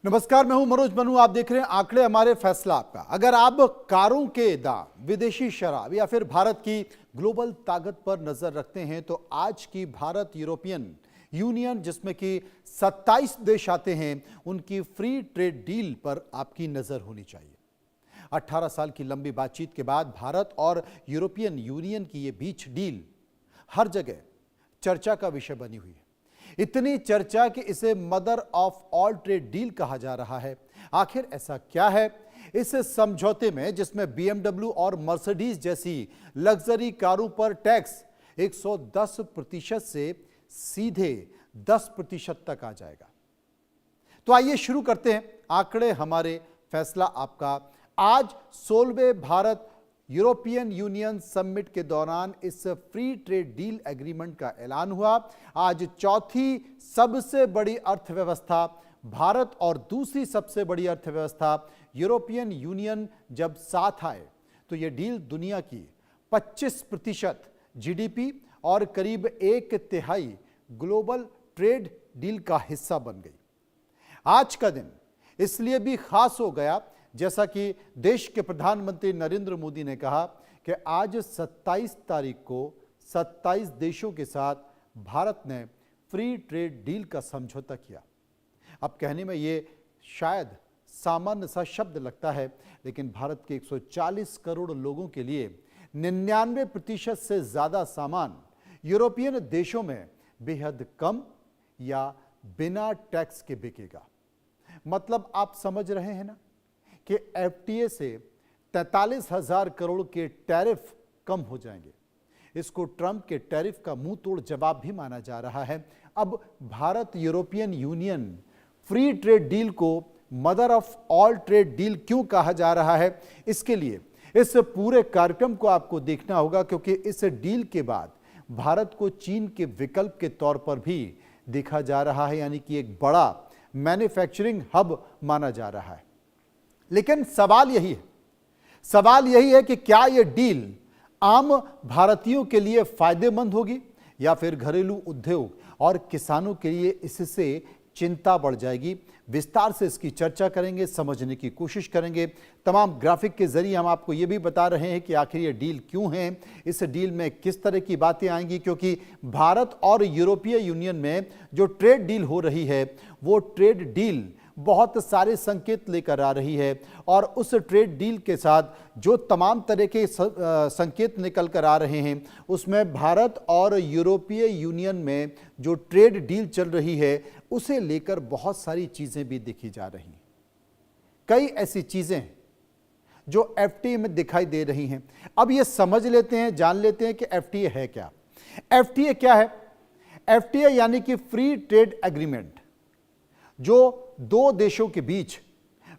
नमस्कार, मैं हूं मनोज बनू। आप देख रहे हैं आंकड़े, हमारे फैसला आपका। अगर आप कारों के दाम, विदेशी शराब या फिर भारत की ग्लोबल ताकत पर नजर रखते हैं तो आज की भारत यूरोपियन यूनियन, जिसमें कि 27 देश आते हैं, उनकी फ्री ट्रेड डील पर आपकी नजर होनी चाहिए। 18 साल की लंबी बातचीत के बाद भारत और यूरोपियन यूनियन की ये बीच डील हर जगह चर्चा का विषय बनी हुई है। इतनी चर्चा कि इसे mother of all trade deal कहा जा रहा है। आखिर ऐसा क्या है इस समझौते में, जिसमें BMW और मर्सिडीज जैसी लग्जरी कारों पर टैक्स 110% से सीधे 10% तक आ जाएगा। तो आइए शुरू करते हैं। आंकड़े हमारे फैसला आपका। आज 16वें भारत यूरोपियन यूनियन समिट के दौरान इस फ्री ट्रेड डील एग्रीमेंट का ऐलान हुआ। आज चौथी सबसे बड़ी अर्थव्यवस्था भारत और दूसरी सबसे बड़ी अर्थव्यवस्था यूरोपियन यूनियन जब साथ आए तो यह डील दुनिया की 25% GDP और करीब 1/3 ग्लोबल ट्रेड डील का हिस्सा बन गई। आज का दिन इसलिए भी खास हो गया, जैसा कि देश के प्रधानमंत्री नरेंद्र मोदी ने कहा कि आज 27 तारीख को 27 देशों के साथ भारत ने फ्री ट्रेड डील का समझौता किया। अब कहने में ये शायद सामान्य सा शब्द लगता है, लेकिन भारत के 140 करोड़ लोगों के लिए 99% से ज्यादा सामान यूरोपियन देशों में बेहद कम या बिना टैक्स के बिकेगा। मतलब आप समझ रहे हैं ना कि FTA से 43,000 करोड़ के टैरिफ कम हो जाएंगे। इसको ट्रंप के टैरिफ का मुंह तोड़ जवाब भी माना जा रहा है। अब Bharat European Union free trade deal को mother of all trade deal क्यों कहा जा रहा है, इसके लिए इस पूरे कार्यक्रम को आपको देखना होगा, क्योंकि इस डील के बाद भारत को चीन के विकल्प के तौर पर भी देखा जा रहा है, यानी कि एक बड़ा मैन्युफैक्चरिंग हब माना जा रहा है। लेकिन सवाल यही है कि क्या यह डील आम भारतीयों के लिए फायदेमंद होगी या फिर घरेलू उद्योग और किसानों के लिए इससे चिंता बढ़ जाएगी। विस्तार से इसकी चर्चा करेंगे, समझने की कोशिश करेंगे। तमाम ग्राफिक के जरिए हम आपको यह भी बता रहे हैं कि आखिर यह डील क्यों है, इस डील में किस तरह की बातें आएंगी, क्योंकि भारत और यूरोपीय यूनियन में जो ट्रेड डील हो रही है वो ट्रेड डील बहुत सारे संकेत लेकर आ रही है। और उस ट्रेड डील के साथ जो तमाम तरह के संकेत निकल कर आ रहे हैं, उसमें भारत और यूरोपीय यूनियन में जो ट्रेड डील चल रही है उसे लेकर बहुत सारी चीजें भी देखी जा रही हैं। कई ऐसी चीजें जो FTA में दिखाई दे रही हैं। अब ये समझ लेते हैं, जान लेते हैं कि FTA है क्या। FTA क्या है? FTA यानी कि फ्री ट्रेड एग्रीमेंट, जो दो देशों के बीच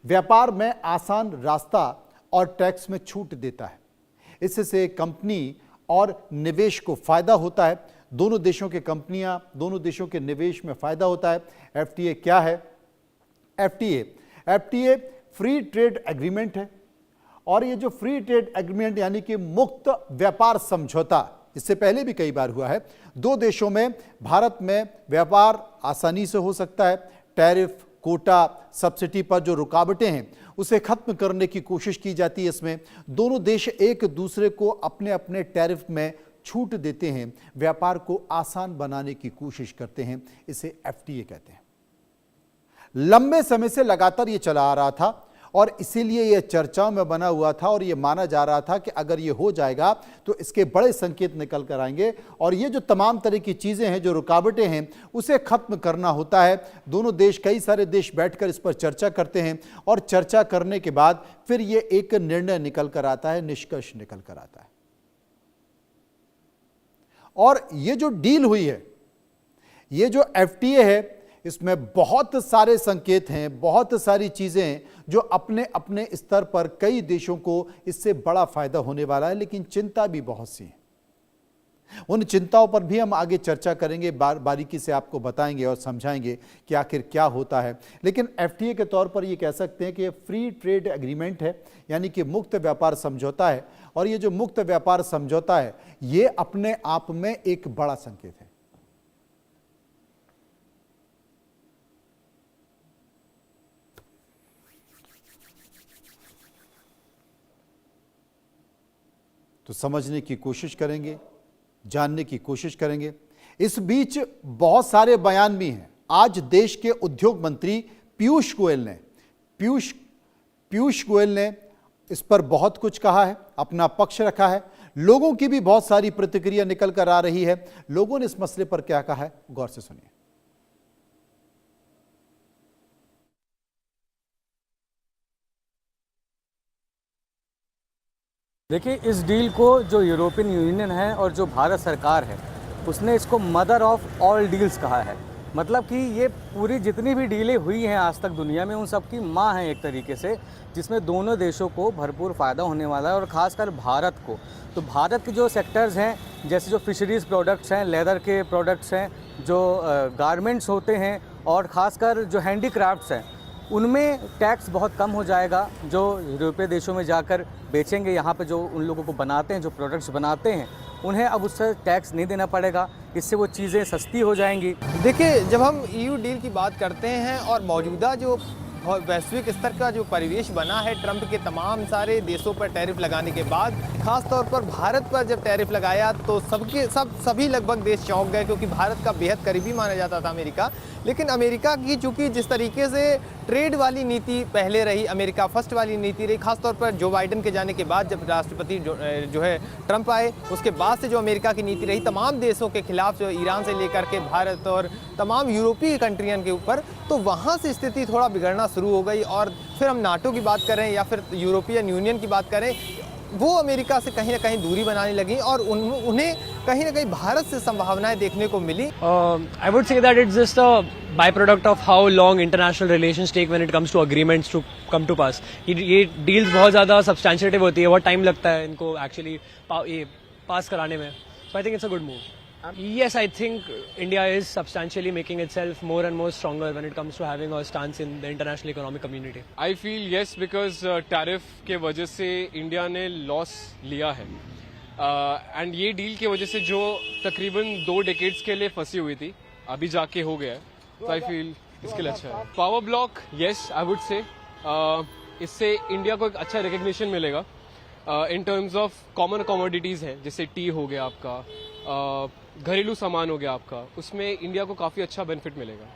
व्यापार में आसान रास्ता और टैक्स में छूट देता है। इससे कंपनी और निवेश को फायदा होता है। दोनों देशों के कंपनियां, दोनों देशों के निवेश में फायदा होता है। FTA क्या है? FTA फ्री ट्रेड एग्रीमेंट है। और ये जो फ्री ट्रेड एग्रीमेंट यानी कि मुक्त व्यापार समझौता, इससे पहले भी कई बार हुआ है। दो देशों में, भारत में व्यापार आसानी से हो सकता है। टैरिफ, कोटा, सब्सिडी पर जो रुकावटें हैं उसे खत्म करने की कोशिश की जाती है। इसमें दोनों देश एक दूसरे को अपने अपने टैरिफ में छूट देते हैं, व्यापार को आसान बनाने की कोशिश करते हैं। इसे FTA कहते हैं। लंबे समय से लगातार ये चला आ रहा था और इसीलिए यह चर्चाओं में बना हुआ था और यह माना जा रहा था कि अगर ये हो जाएगा तो इसके बड़े संकेत निकल कर आएंगे। और ये जो तमाम तरह की चीजें हैं, जो रुकावटें हैं, उसे खत्म करना होता है। दोनों देश, कई सारे देश बैठकर इस पर चर्चा करते हैं और चर्चा करने के बाद फिर ये एक निर्णय निकल कर आता है, निष्कर्ष निकल कर आता है। और ये जो डील हुई है, ये जो FTA है, इसमें बहुत सारे संकेत हैं, बहुत सारी चीजें हैं जो अपने अपने स्तर पर कई देशों को इससे बड़ा फायदा होने वाला है। लेकिन चिंता भी बहुत सी है। उन चिंताओं पर भी हम आगे चर्चा करेंगे, बारीकी से आपको बताएंगे और समझाएंगे कि आखिर क्या होता है। लेकिन FTA के तौर पर ये कह सकते हैं कि ये फ्री ट्रेड एग्रीमेंट है, यानी कि मुक्त व्यापार समझौता है। और ये जो मुक्त व्यापार समझौता है, ये अपने आप में एक बड़ा संकेत है। तो समझने की कोशिश करेंगे, जानने की कोशिश करेंगे। इस बीच बहुत सारे बयान भी हैं। आज देश के उद्योग मंत्री पीयूष गोयल ने इस पर बहुत कुछ कहा है, अपना पक्ष रखा है। लोगों की भी बहुत सारी प्रतिक्रिया निकल कर आ रही है। लोगों ने इस मसले पर क्या कहा है, गौर से सुनिए। देखिए, इस डील को जो यूरोपियन यूनियन है और जो भारत सरकार है, उसने इसको मदर ऑफ ऑल डील्स कहा है। मतलब कि ये पूरी जितनी भी डीलें हुई हैं आज तक दुनिया में, उन सब की माँ है एक तरीके से, जिसमें दोनों देशों को भरपूर फ़ायदा होने वाला है और ख़ासकर भारत को। तो भारत के जो सेक्टर्स हैं, जैसे जो फिशरीज़ प्रोडक्ट्स हैं, लेदर के प्रोडक्ट्स हैं, जो गारमेंट्स होते हैं और ख़ासकर जो हैंडीक्राफ्ट्स हैं, उनमें टैक्स बहुत कम हो जाएगा। जो यूरोपीय देशों में जाकर बेचेंगे, यहाँ पे जो उन लोगों को बनाते हैं, जो प्रोडक्ट्स बनाते हैं, उन्हें अब उससे टैक्स नहीं देना पड़ेगा। इससे वो चीज़ें सस्ती हो जाएंगी। देखिए, जब हम ईयू डील की बात करते हैं और मौजूदा जो वैश्विक स्तर का जो परिवेश बना है, ट्रंप के तमाम सारे देशों पर टैरिफ लगाने के बाद खास तौर पर भारत पर जब टैरिफ लगाया तो सभी लगभग देश चौंक गए, क्योंकि भारत का बेहद करीबी माना जाता था अमेरिका। लेकिन अमेरिका की चूंकि जिस तरीके से ट्रेड वाली नीति पहले रही, अमेरिका फर्स्ट वाली नीति रही, खासतौर पर जो बाइडन के जाने के बाद, जब राष्ट्रपति जो है ट्रंप आए, उसके बाद से जो अमेरिका की नीति रही तमाम देशों के खिलाफ, जो ईरान से लेकर के भारत और तमाम यूरोपीय कंट्रियन के ऊपर, तो वहाँ से स्थिति थोड़ा बिगड़ना शुरू हो गई। और फिर हम नाटो की बात करें या फिर यूरोपियन यूनियन की बात करें, वो अमेरिका से कहीं ना कहीं दूरी बनाने लगी और उन्हें कहीं ना कहीं भारत से संभावनाएं देखने को मिली। I would say that it's just a byproduct of how long international relations take when it comes to agreements to come to pass. ये deals बहुत ज़्यादा substantive होती है, बहुत time लगता है इनको actually pass कराने में. So I think it's a good move. Yes, I think India is substantially making itself more and more stronger when it comes to having a stance in the international economic community. I feel yes because tariff के वजह से India ने loss लिया है and ये deal की वजह से जो तकरीबन 2 डेकेड्स के लिए फंसी हुई थी, अभी जाके हो गया है। तो आई फील इसके लिए अच्छा है। Power block yes I would say, इससे इंडिया को एक अच्छा रिकग्निशन मिलेगा in terms of common commodities हैं, जैसे टी हो गया आपका, घरेलू सामान हो गया आपका, उसमें इंडिया को काफ़ी अच्छा बेनिफिट मिलेगा।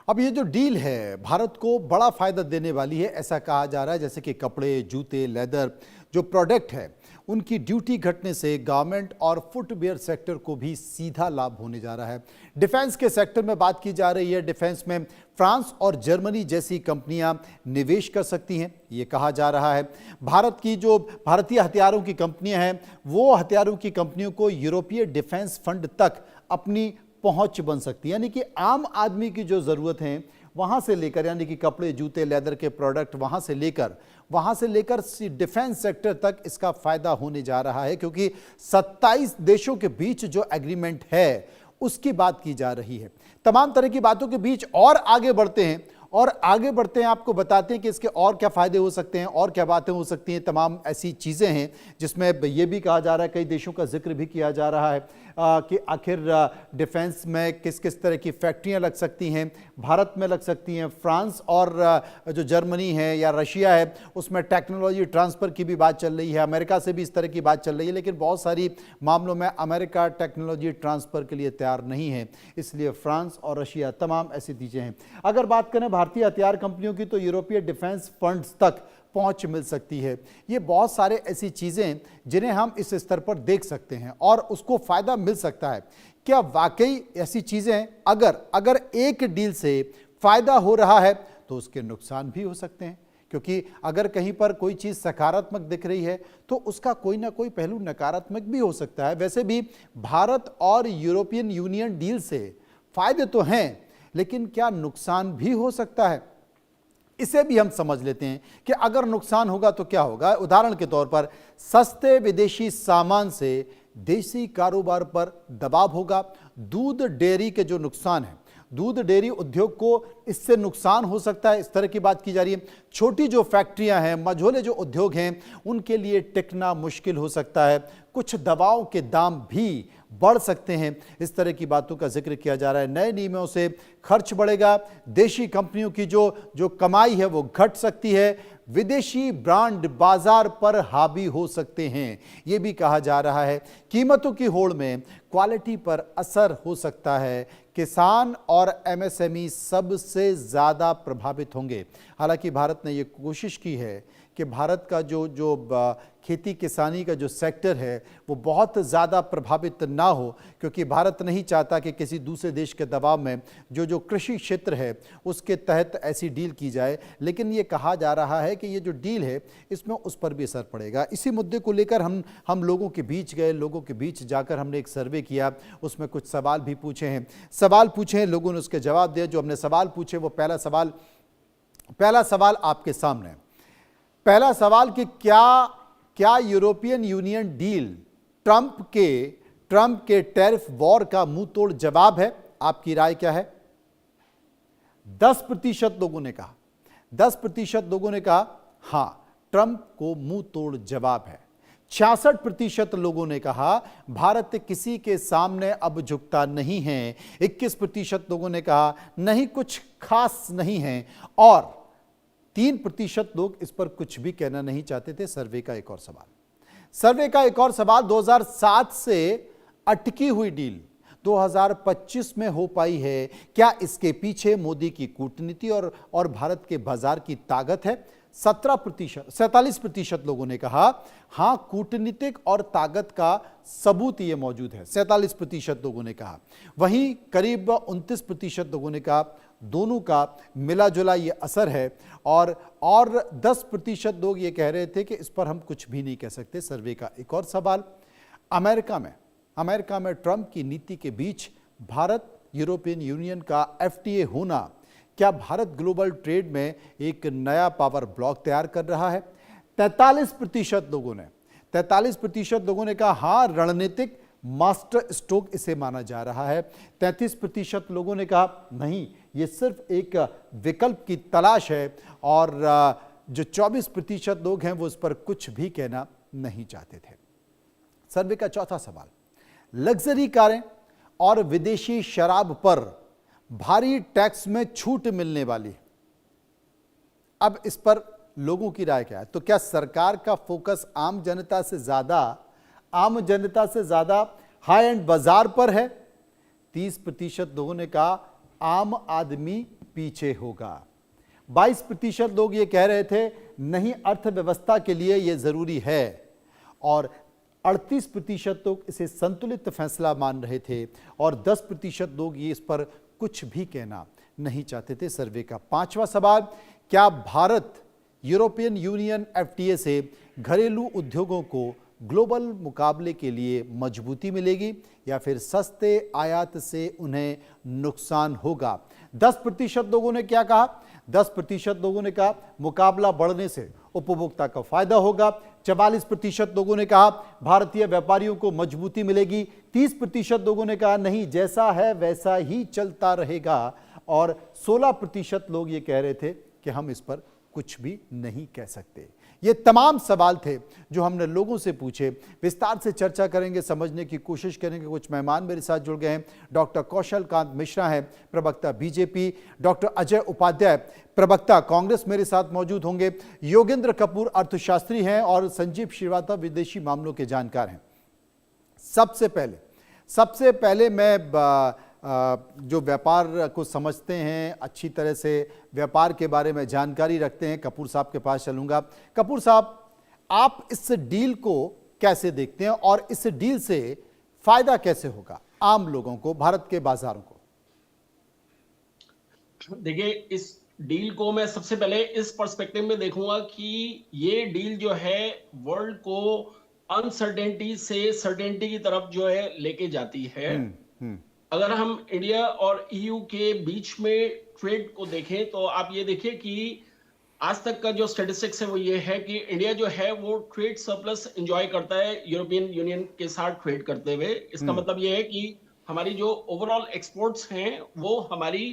अब ये जो डील है भारत को बड़ा फायदा देने वाली है, ऐसा कहा जा रहा है। जैसे कि कपड़े, जूते, लेदर जो प्रोडक्ट है, उनकी ड्यूटी घटने से गारमेंट और फुटवेयर सेक्टर को भी सीधा लाभ होने जा रहा है। डिफेंस के सेक्टर में बात की जा रही है। डिफेंस में फ्रांस और जर्मनी जैसी कंपनियां निवेश कर सकती हैं, ये कहा जा रहा है। भारत की जो भारतीय हथियारों की कंपनियां हैं, वो हथियारों की कंपनियों को यूरोपीय डिफेंस फंड तक अपनी पहुंच बन सकती है। यानी कि आम आदमी की जो ज़रूरत है वहाँ से लेकर, यानी कि कपड़े, जूते, लेदर के प्रोडक्ट, वहाँ से लेकर डिफेंस सेक्टर तक इसका फ़ायदा होने जा रहा है, क्योंकि 27 देशों के बीच जो एग्रीमेंट है उसकी बात की जा रही है। तमाम तरह की बातों के बीच और आगे बढ़ते हैं आपको बताते हैं कि इसके और क्या फ़ायदे हो सकते हैं और क्या बातें हो सकती हैं। तमाम ऐसी चीज़ें हैं जिसमें ये भी कहा जा रहा है, कई देशों का जिक्र भी किया जा रहा है कि आखिर डिफेंस में किस किस तरह की फैक्ट्रियां लग सकती हैं, भारत में लग सकती हैं। फ्रांस और जो जर्मनी है या रशिया है, उसमें टेक्नोलॉजी ट्रांसफ़र की भी बात चल रही है। अमेरिका से भी इस तरह की बात चल रही है, लेकिन बहुत सारी मामलों में अमेरिका टेक्नोलॉजी ट्रांसफ़र के लिए तैयार नहीं है, इसलिए फ्रांस और रशिया, तमाम ऐसी चीज़ें हैं। अगर बात करें भारतीय हथियार कंपनियों की, तो यूरोपीय डिफेंस फंड्स तक पहुंच मिल सकती है। ये बहुत सारे ऐसी चीज़ें जिन्हें हम इस स्तर पर देख सकते हैं और उसको फ़ायदा मिल सकता है। क्या वाकई ऐसी चीज़ें हैं? अगर एक डील से फ़ायदा हो रहा है तो उसके नुकसान भी हो सकते हैं, क्योंकि अगर कहीं पर कोई चीज़ सकारात्मक दिख रही है तो उसका कोई ना कोई पहलू नकारात्मक भी हो सकता है। वैसे भी भारत और यूरोपियन यूनियन डील से फ़ायदे तो हैं, लेकिन क्या नुकसान भी हो सकता है? इसे भी हम समझ लेते हैं कि अगर नुकसान होगा तो क्या होगा। उदाहरण के तौर पर सस्ते विदेशी सामान से देसी कारोबार पर दबाव होगा। दूध डेयरी के जो नुकसान है, दूध डेयरी उद्योग को इससे नुकसान हो सकता है, इस तरह की बात की जा रही है। छोटी जो फैक्ट्रियां हैं, मझोले जो उद्योग हैं, उनके लिए टिकना मुश्किल हो सकता है। कुछ दवाओं के दाम भी बढ़ सकते हैं, इस तरह की बातों का जिक्र किया जा रहा है। नए नियमों से खर्च बढ़ेगा, देशी कंपनियों की जो कमाई है वो घट सकती है, विदेशी ब्रांड बाजार पर हावी हो सकते हैं, ये भी कहा जा रहा है। कीमतों की होड़ में क्वालिटी पर असर हो सकता है, किसान और एमएसएमई सबसे ज़्यादा प्रभावित होंगे। हालांकि भारत ने ये कोशिश की है कि भारत का जो खेती किसानी का जो सेक्टर है वो बहुत ज़्यादा प्रभावित ना हो, क्योंकि भारत नहीं चाहता कि किसी दूसरे देश के दबाव में जो कृषि क्षेत्र है उसके तहत ऐसी डील की जाए। लेकिन ये कहा जा रहा है कि ये जो डील है इसमें उस पर भी असर पड़ेगा। इसी मुद्दे को लेकर हम लोगों के बीच गए, लोगों के बीच जाकर हमने एक सर्वे किया, उसमें कुछ सवाल भी पूछे हैं, लोगों ने उसके जवाब दिए। जो हमने सवाल पूछे वो पहला सवाल आपके सामने। पहला सवाल कि क्या यूरोपियन यूनियन डील ट्रंप के टैरिफ वॉर का मुंह तोड़ जवाब है? आपकी राय क्या है? 10% लोगों ने कहा, 10% लोगों ने कहा हां, ट्रंप को मुंह तोड़ जवाब है। 66% लोगों ने कहा भारत किसी के सामने अब झुकता नहीं है। 21% लोगों ने कहा नहीं, कुछ खास नहीं है, और 3% लोग इस पर कुछ भी कहना नहीं चाहते थे। सर्वे का एक और सवाल 2007 से अटकी हुई डील 2025 में हो पाई है, क्या इसके पीछे मोदी की कूटनीति और भारत के बाजार की ताकत है? 47% लोगों ने कहा हां, कूटनीतिक और ताकत का सबूत ये मौजूद है, 47% लोगों ने कहा। वहीं करीब 29% लोगों ने कहा दोनों का मिला जुला ये असर है, और 10% लोग ये कह रहे थे कि इस पर हम कुछ भी नहीं कह सकते। सर्वे का एक और सवाल, अमेरिका में ट्रंप की नीति के बीच भारत यूरोपियन यूनियन का FTA होना, क्या भारत ग्लोबल ट्रेड में एक नया पावर ब्लॉक तैयार कर रहा है? 43% लोगों ने कहा हां, रणनीतिक मास्टर स्ट्रोक इसे माना जा रहा है। 33% लोगों ने कहा नहीं, ये सिर्फ एक विकल्प की तलाश है, और जो 24% लोग हैं वो इस पर कुछ भी कहना नहीं चाहते थे। सर्वे का चौथा सवाल, लग्जरी कारें और विदेशी शराब पर भारी टैक्स में छूट मिलने वाली, अब इस पर लोगों की राय क्या है? तो क्या सरकार का फोकस आम जनता से ज्यादा हाई एंड बाजार पर है? 30% लोगों ने कहा आम आदमी पीछे होगा। 22% लोग ये कह रहे थे नहीं, अर्थव्यवस्था के लिए ये जरूरी है, और 38% लोग इसे संतुलित फैसला मान रहे थे, और 10% लोग ये इस पर कुछ भी कहना नहीं चाहते थे। सर्वे का पांचवा सवाल, क्या भारत यूरोपियन यूनियन FTA से घरेलू उद्योगों को ग्लोबल मुकाबले के लिए मजबूती मिलेगी, या फिर सस्ते आयात से उन्हें नुकसान होगा? 10% लोगों ने क्या कहा? 10% लोगों ने कहा मुकाबला बढ़ने से उपभोक्ता का फायदा होगा। 44% लोगों ने कहा भारतीय व्यापारियों को मजबूती मिलेगी। 30% लोगों ने कहा नहीं, जैसा है वैसा ही चलता रहेगा, और 16% लोग ये कह रहे थे कि हम इस पर कुछ भी नहीं कह सकते। ये तमाम सवाल थे जो हमने लोगों से पूछे। विस्तार से चर्चा करेंगे, समझने की कोशिश करेंगे। कुछ मेहमान मेरे साथ जुड़ गए हैं। डॉक्टर कौशल कांत मिश्रा हैं, प्रवक्ता बीजेपी, डॉक्टर अजय उपाध्याय, प्रवक्ता कांग्रेस, मेरे साथ मौजूद होंगे। योगेंद्र कपूर अर्थशास्त्री हैं, और संजीव श्रीवास्तव विदेशी मामलों के जानकार हैं। सबसे पहले मैं जो व्यापार को समझते हैं, अच्छी तरह से व्यापार के बारे में जानकारी रखते हैं, कपूर साहब के पास चलूंगा। कपूर साहब, आप इस डील को कैसे देखते हैं, और इस डील से फायदा कैसे होगा आम लोगों को, भारत के बाजारों को? देखिए, इस डील को मैं सबसे पहले इस पर्सपेक्टिव में देखूंगा कि ये डील जो है वर्ल्ड को अनसर्टेनिटी से सर्टेनिटी की तरफ जो है लेके जाती है। अगर हम इंडिया और EU के बीच में ट्रेड को देखें तो आप ये देखिए कि आज तक का जो स्टैटिस्टिक्स है वो ये है कि इंडिया जो है वो ट्रेड सरप्लस एंजॉय करता है यूरोपियन यूनियन के साथ ट्रेड करते हुए। इसका मतलब ये है कि हमारी जो ओवरऑल एक्सपोर्ट्स हैं वो हमारी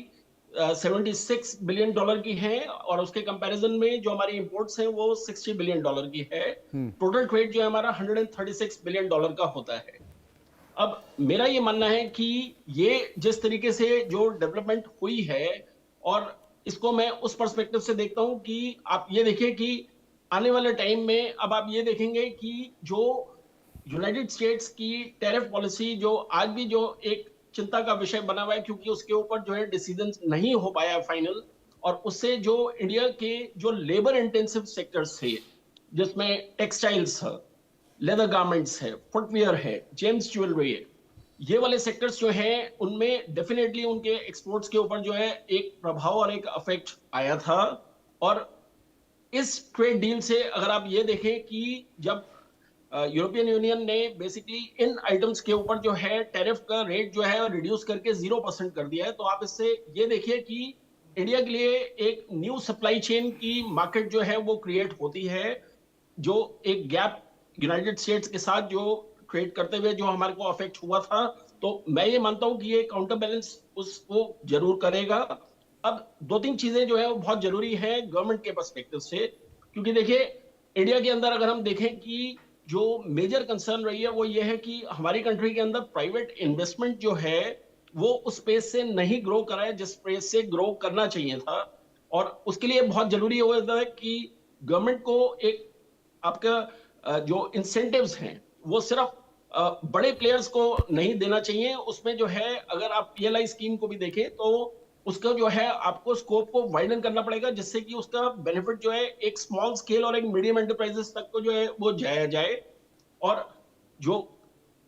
$76 बिलियन की है, और उसके कंपैरिजन में जो हमारी इंपोर्ट्स हैं वो $60 बिलियन की है। टोटल ट्रेड जो है हमारा $136 बिलियन का होता है। अब मेरा ये मानना है कि ये जिस तरीके से जो डेवलपमेंट हुई है, और इसको मैं उस पर्सपेक्टिव से देखता हूं कि आप ये देखिए कि आने वाले टाइम में अब आप ये देखेंगे कि जो यूनाइटेड स्टेट्स की टैरिफ पॉलिसी जो आज भी जो एक चिंता का विषय बना हुआ है, क्योंकि उसके ऊपर जो है डिसीजन नहीं हो पाया फाइनल, और उससे जो इंडिया के जो लेबर इंटेंसिव सेक्टर्स थे, जिसमें टेक्सटाइल्स है, लेदर गारमेंट्स है, फुटवियर है, जेम्स ज्वेलरी है, ये वाले सेक्टर्स जो हैं उनमें डेफिनेटली उनके एक्सपोर्ट्स के ऊपर जो है एक प्रभाव और एक इफेक्ट आया था। और इस ट्रेड डील से अगर आप ये देखें कि जब यूरोपियन यूनियन ने बेसिकली इन आइटम्स के ऊपर जो है टैरिफ का रेट जो है रिड्यूस करके 0% कर दिया है, तो आप इससे ये देखिए कि इंडिया के लिए एक न्यू सप्लाई चेन की मार्केट जो है वो क्रिएट होती है, जो एक गैप यूनाइटेड स्टेट्स के साथ जो ट्रेड करते हुए जो हमारे को अफेक्ट हुआ था। तो मैं ये मानता हूं कि ये काउंटर बैलेंस उसको जरूर करेगा। अब दो तीन चीजें जो है वो बहुत जरूरी है गवर्नमेंट के पर्सपेक्टिव से, क्योंकि देखिए इंडिया के अंदर अगर हम देखें कि जो मेजर कंसर्न रही है वो ये है कि हमारी कंट्री के अंदर प्राइवेट इन्वेस्टमेंट जो है वो उस पेस से नहीं ग्रो करा है जिस पेस से ग्रो करना चाहिए था। और उसके लिए बहुत जरूरी हो जाता है कि गवर्नमेंट को एक आपका जो इंसेंटिव्स हैं वो सिर्फ बड़े प्लेयर्स को नहीं देना चाहिए। उसमें जो है अगर आप पीएलआई स्कीम को भी देखें तो उसका जो है आपको स्कोप को वाइडन करना पड़ेगा, जिससे कि उसका बेनिफिट जो है एक स्मॉल स्केल और एक मीडियम एंटरप्राइजेस तक को जो है वो जाया जाए। और जो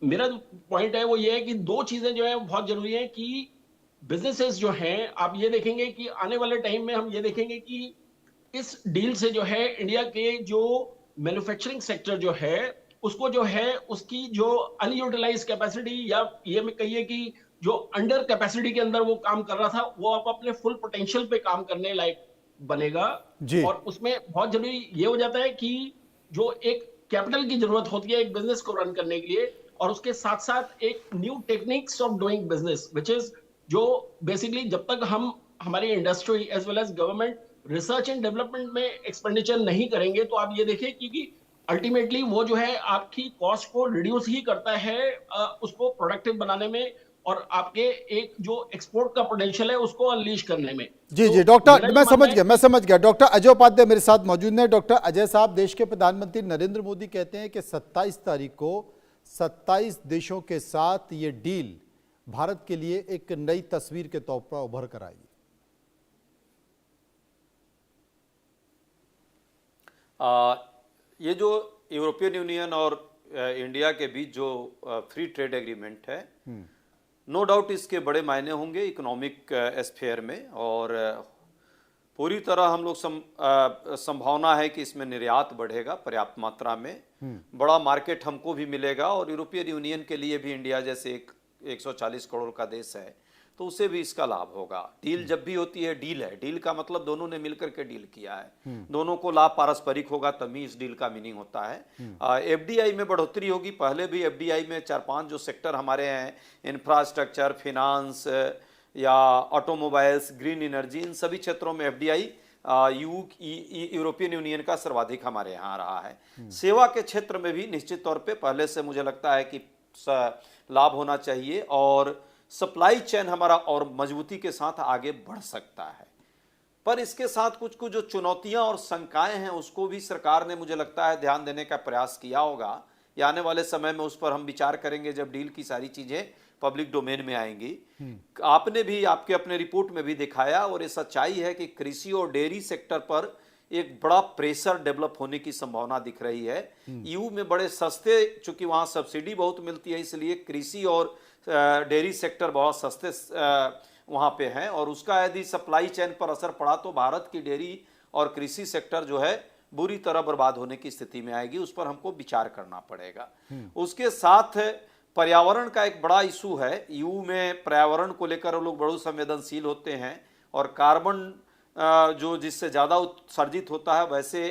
मेरा पॉइंट है वो ये है कि दो चीजें जो है बहुत जरूरी है कि बिजनेसेस जो हैं आप ये देखेंगे कि आने वाले टाइम में हम ये देखेंगे कि इस डील से जो है इंडिया के जो मैन्युफैक्चरिंग सेक्टर जो है उसको जो है उसकी जो अनयूटिलाइज कैपेसिटी या ये मैं कहिए कि जो अंडर कैपेसिटी के अंदर वो काम कर रहा था वो आप अपने फुल पोटेंशियल पे काम करने लायक बनेगा। जी। और उसमें बहुत जरूरी ये हो जाता है कि जो एक कैपिटल की जरूरत होती है एक बिजनेस को रन करने के लिए, और उसके साथ साथ एक new techniques of doing business which is जो बेसिकली जब तक हम हमारी industry as well as government research and development में एक्सपेंडिचर नहीं करेंगे तो आप ये देखिए क्योंकि अल्टीमेटली वो जो है आपकी कॉस्ट को रिड्यूस ही करता है उसको प्रोडक्टिव बनाने में और आपके एक जो एक्सपोर्ट का पोटेंशियल है उसको अनलीश करने में। जी तो जी डॉक्टर, मेरा मैं जो समझ मानना गया, मैं समझ गया। डॉक्टर अजय उपाध्याय मेरे साथ मौजूद हैं। डॉक्टर अजय साहब, देश के प्रधानमंत्री नरेंद्र मोदी कहते हैं कि 27 तारीख को 27 देशों के साथ ये डील भारत के लिए एक नई तस्वीर के तौर पर उभर कर आएगी। ये जो यूरोपियन यूनियन और इंडिया के बीच जो फ्री ट्रेड एग्रीमेंट है, नो डाउट इसके बड़े मायने होंगे इकोनॉमिक स्फीयर में, और पूरी तरह हम लोग संभावना है कि इसमें निर्यात बढ़ेगा पर्याप्त मात्रा में, बड़ा मार्केट हमको भी मिलेगा, और यूरोपियन यूनियन के लिए भी इंडिया जैसे एक 140 करोड़ का देश है तो उसे भी इसका लाभ होगा। डील जब भी होती है, डील है, डील का मतलब दोनों ने मिलकर के डील किया है, दोनों को लाभ पारस्परिक होगा तभी इस डील का मीनिंग होता है। एफडीआई में बढ़ोतरी होगी। पहले भी एफडीआई में 4-5 जो सेक्टर हमारे हैं, इंफ्रास्ट्रक्चर, फिनांस या ऑटोमोबाइल्स, ग्रीन एनर्जी, इन सभी क्षेत्रों में एफडीआई यूरोपियन यूनियन का सर्वाधिक हमारे यहाँ रहा है। सेवा के क्षेत्र में भी निश्चित तौर पे पहले से मुझे लगता है कि लाभ होना चाहिए, और सप्लाई चेन हमारा और मजबूती के साथ आगे बढ़ सकता है। पर इसके साथ कुछ कुछ जो चुनौतियां और शंकाएं हैं उसको भी सरकार ने मुझे लगता है ध्यान देने का प्रयास किया होगा, या आने वाले समय में उस पर हम विचार करेंगे जब डील की सारी चीजें पब्लिक डोमेन में आएंगी। आपने भी आपके अपने रिपोर्ट में भी दिखाया, और ये सच्चाई है कि कृषि और डेयरी सेक्टर पर एक बड़ा प्रेशर डेवलप होने की संभावना दिख रही है। ईयू में बड़े सस्ते, चूंकि वहां सब्सिडी बहुत मिलती है, इसलिए कृषि और डेयरी सेक्टर बहुत सस्ते वहां पे हैं, और उसका यदि सप्लाई चेन पर असर पड़ा तो भारत की डेयरी और कृषि सेक्टर जो है बुरी तरह बर्बाद होने की स्थिति में आएगी। उस पर हमको विचार करना पड़ेगा। उसके साथ पर्यावरण का एक बड़ा इशू है। ईयू में पर्यावरण को लेकर वो लोग बड़े संवेदनशील होते हैं, और कार्बन जो जिससे ज़्यादा उत्सर्जित होता है वैसे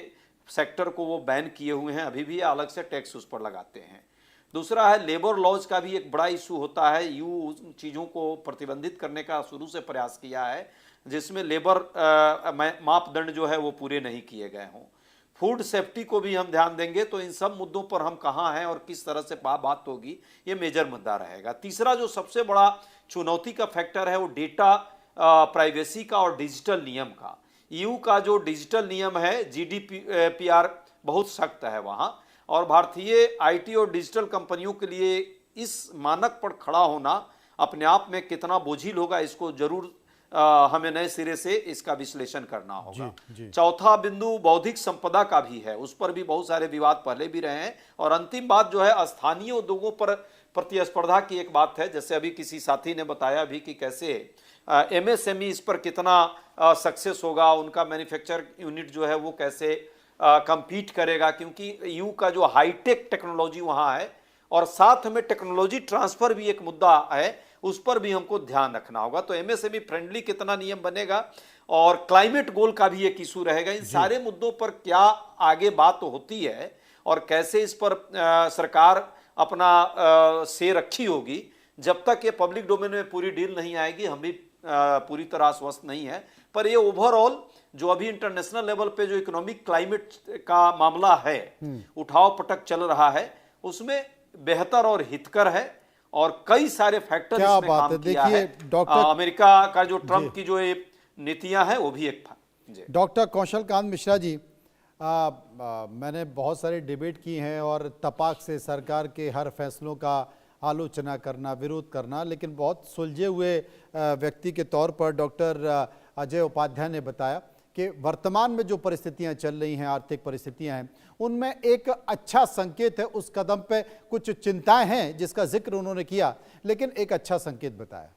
सेक्टर को वो बैन किए हुए हैं, अभी भी अलग से टैक्स उस पर लगाते हैं। दूसरा है लेबर लॉज का भी एक बड़ा इशू होता है। ईयू उन चीज़ों को प्रतिबंधित करने का शुरू से प्रयास किया है जिसमें लेबर मापदंड जो है वो पूरे नहीं किए गए हों। फूड सेफ्टी को भी हम ध्यान देंगे, तो इन सब मुद्दों पर हम कहाँ हैं और किस तरह से बात होगी, ये मेजर मुद्दा रहेगा। तीसरा जो सबसे बड़ा चुनौती का फैक्टर है वो डेटा प्राइवेसी का और डिजिटल नियम का। ईयू का जो डिजिटल नियम है, जीडीपीआर, बहुत सख्त है वहाँ, और भारतीय आईटी और डिजिटल कंपनियों के लिए इस मानक पर खड़ा होना अपने आप में कितना बोझिल होगा, इसको जरूर हमें नए सिरे से इसका विश्लेषण करना होगा। चौथा बिंदु बौद्धिक संपदा का भी है, उस पर भी बहुत सारे विवाद पहले भी रहे हैं। और अंतिम बात जो है स्थानीय उद्योगों पर प्रतिस्पर्धा की एक बात है, जैसे अभी किसी साथी ने बताया भी कि कैसे एमएसएमई इस पर कितना सक्सेस होगा, उनका मैन्युफैक्चर यूनिट जो है वो कैसे कंपीट करेगा, क्योंकि ईयू का जो हाईटेक टेक्नोलॉजी वहाँ है और साथ में टेक्नोलॉजी ट्रांसफर भी एक मुद्दा है, उस पर भी हमको ध्यान रखना होगा। तो एमएसएमई फ्रेंडली कितना नियम बनेगा और क्लाइमेट गोल का भी एक इशू रहेगा। इन सारे मुद्दों पर क्या आगे बात होती है और कैसे इस पर सरकार अपना से रखी होगी, जब तक ये पब्लिक डोमेन में पूरी डील नहीं आएगी हम भी पूरी तरह आश्वस्त नहीं है। पर ये ओवरऑल जो अभी इंटरनेशनल लेवल पे जो इकोनॉमिक क्लाइमेट का मामला है, उठाव पटक चल रहा है, उसमें बेहतर और हितकर है और कई सारे फैक्टर इसमें काम किया है। अमेरिका का जो ट्रंप की जो ये नीतियां हैं वो भी एक था। डॉक्टर कौशल कांत मिश्रा जी, मैंने बहुत सारी डिबेट की हैं और तपाक से सरकार के हर फैसलों का आलोचना करना, विरोध करना, लेकिन बहुत सुलझे हुए व्यक्ति के तौर पर डॉक्टर अजय उपाध्याय ने बताया कि वर्तमान में जो परिस्थितियां चल रही हैं, आर्थिक परिस्थितियां हैं, उनमें एक अच्छा संकेत है। उस कदम पे कुछ चिंताएं हैं जिसका जिक्र उन्होंने किया, लेकिन एक अच्छा संकेत बताया।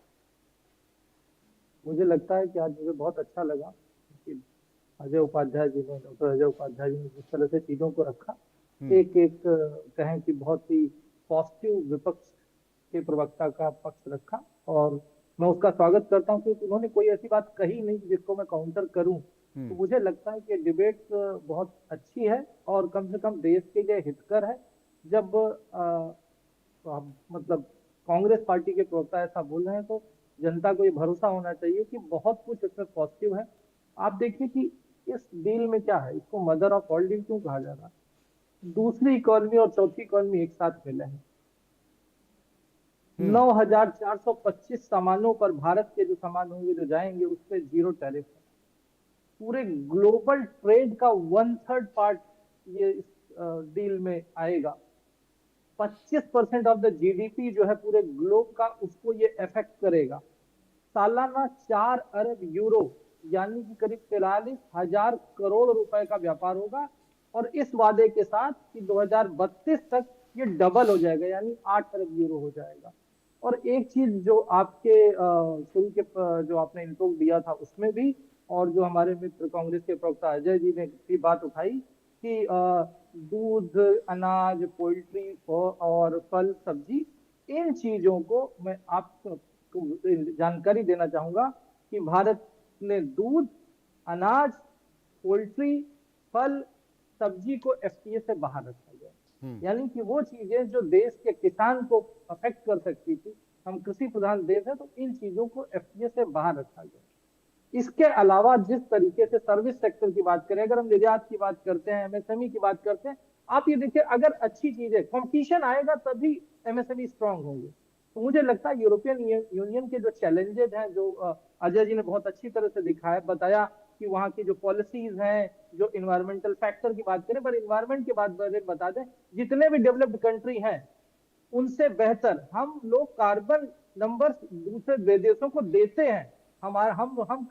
मुझे लगता है कि आज मुझे बहुत अच्छा लगा कि अजय उपाध्याय जी ने, डॉक्टर अजय उपाध्याय जी ने जिस तरह से चीजों को रखा, एक एक कहें कि बहुत ही पॉजिटिव विपक्ष के प्रवक्ता का पक्ष रखा, और मैं उसका स्वागत करता हूं क्योंकि उन्होंने कोई ऐसी बात कही नहीं जिसको मैं काउंटर करूं। तो मुझे लगता है कि डिबेट बहुत अच्छी है और कम से कम देश के लिए हितकर है। जब मतलब कांग्रेस पार्टी के प्रवक्ता ऐसा बोल रहे हैं तो जनता को ये भरोसा होना चाहिए कि बहुत कुछ इसमें पॉजिटिव है। आप देखिए कि इस डील में क्या है, इसको मदर ऑफ ऑल डील क्यों कहा जा रहा है। दूसरी इकोनॉमी और चौथी इकोनॉमी एक साथ मिले हैं। 9,425 सामानों पर भारत के जो सामान होंगे, जो जाएंगे, उस पर 0 टैरिफ है। पूरे ग्लोबल ट्रेड का 1/3 पार्ट ये इस डील में आएगा। 25% ऑफ द जीडीपी जो है पूरे ग्लोब का, उसको ये अफेक्ट करेगा। सालाना 4 अरब यूरो यानी कि करीब 43,000 करोड़ रुपए का व्यापार होगा, और इस वादे के साथ कि 2032 तक ये डबल हो जाएगा, यानी 8 अरब यूरो हो जाएगा। और एक चीज जो आपके शुरू के जो आपने इंट्रो दिया था उसमें भी, और जो हमारे मित्र कांग्रेस के प्रवक्ता अजय जी ने भी बात उठाई कि दूध, अनाज, पोल्ट्री और फल सब्जी, इन चीजों को मैं आपको जानकारी देना चाहूंगा कि भारत ने दूध, अनाज, पोल्ट्री, फल, सब्जी को एफटीए से बाहर रखा गया। यानी कि वो चीजें जो देश के किसान को अफेक्ट कर सकती थी, हम कृषि प्रधान देश है, तो इन चीजों को एफटीए से बाहर रखा गया। इसके अलावा जिस तरीके से सर्विस सेक्टर की बात करें, अगर हम निर्यात की बात करते हैं, एमएसएमई की बात करते हैं, आप ये देखिए, अगर अच्छी चीज है, कंपटीशन आएगा तभी एमएसएमई स्ट्रांग होंगे। तो मुझे लगता है यूरोपियन यूनियन के जो चैलेंजेस हैं, जो अजय जी ने बहुत अच्छी तरह से दिखाया, बताया कि वहाँ की जो पॉलिसीज हैं, जो इन्वायरमेंटल फैक्टर की बात करें, पर इन्वायरमेंट के बाद बता दें, जितने भी डेवलप्ड कंट्री हैं उनसे बेहतर हम लोग कार्बन नंबर दूसरे देशों को देते हैं। हम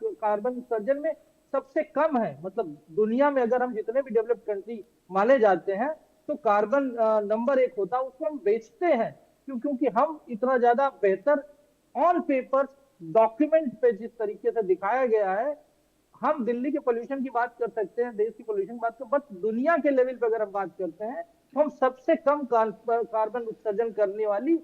कार्बन उत्सर्जन में सबसे कम है, मतलब दुनिया में अगर हम जितने भी डेवलप्ड कंट्री माने जाते हैं तो कार्बन नंबर 1 होता है, उसको हम बेचते हैं क्योंकि हम इतना ज्यादा बेहतर ऑन पेपर डॉक्यूमेंट पे जिस तरीके से दिखाया गया है। हम दिल्ली के पोल्यूशन की बात कर सकते हैं, देश की पोल्यूशन की बात कर, बट दुनिया के लेवल पे अगर हम बात करते हैं तो हम सबसे कम कार्बन उत्सर्जन करने वाली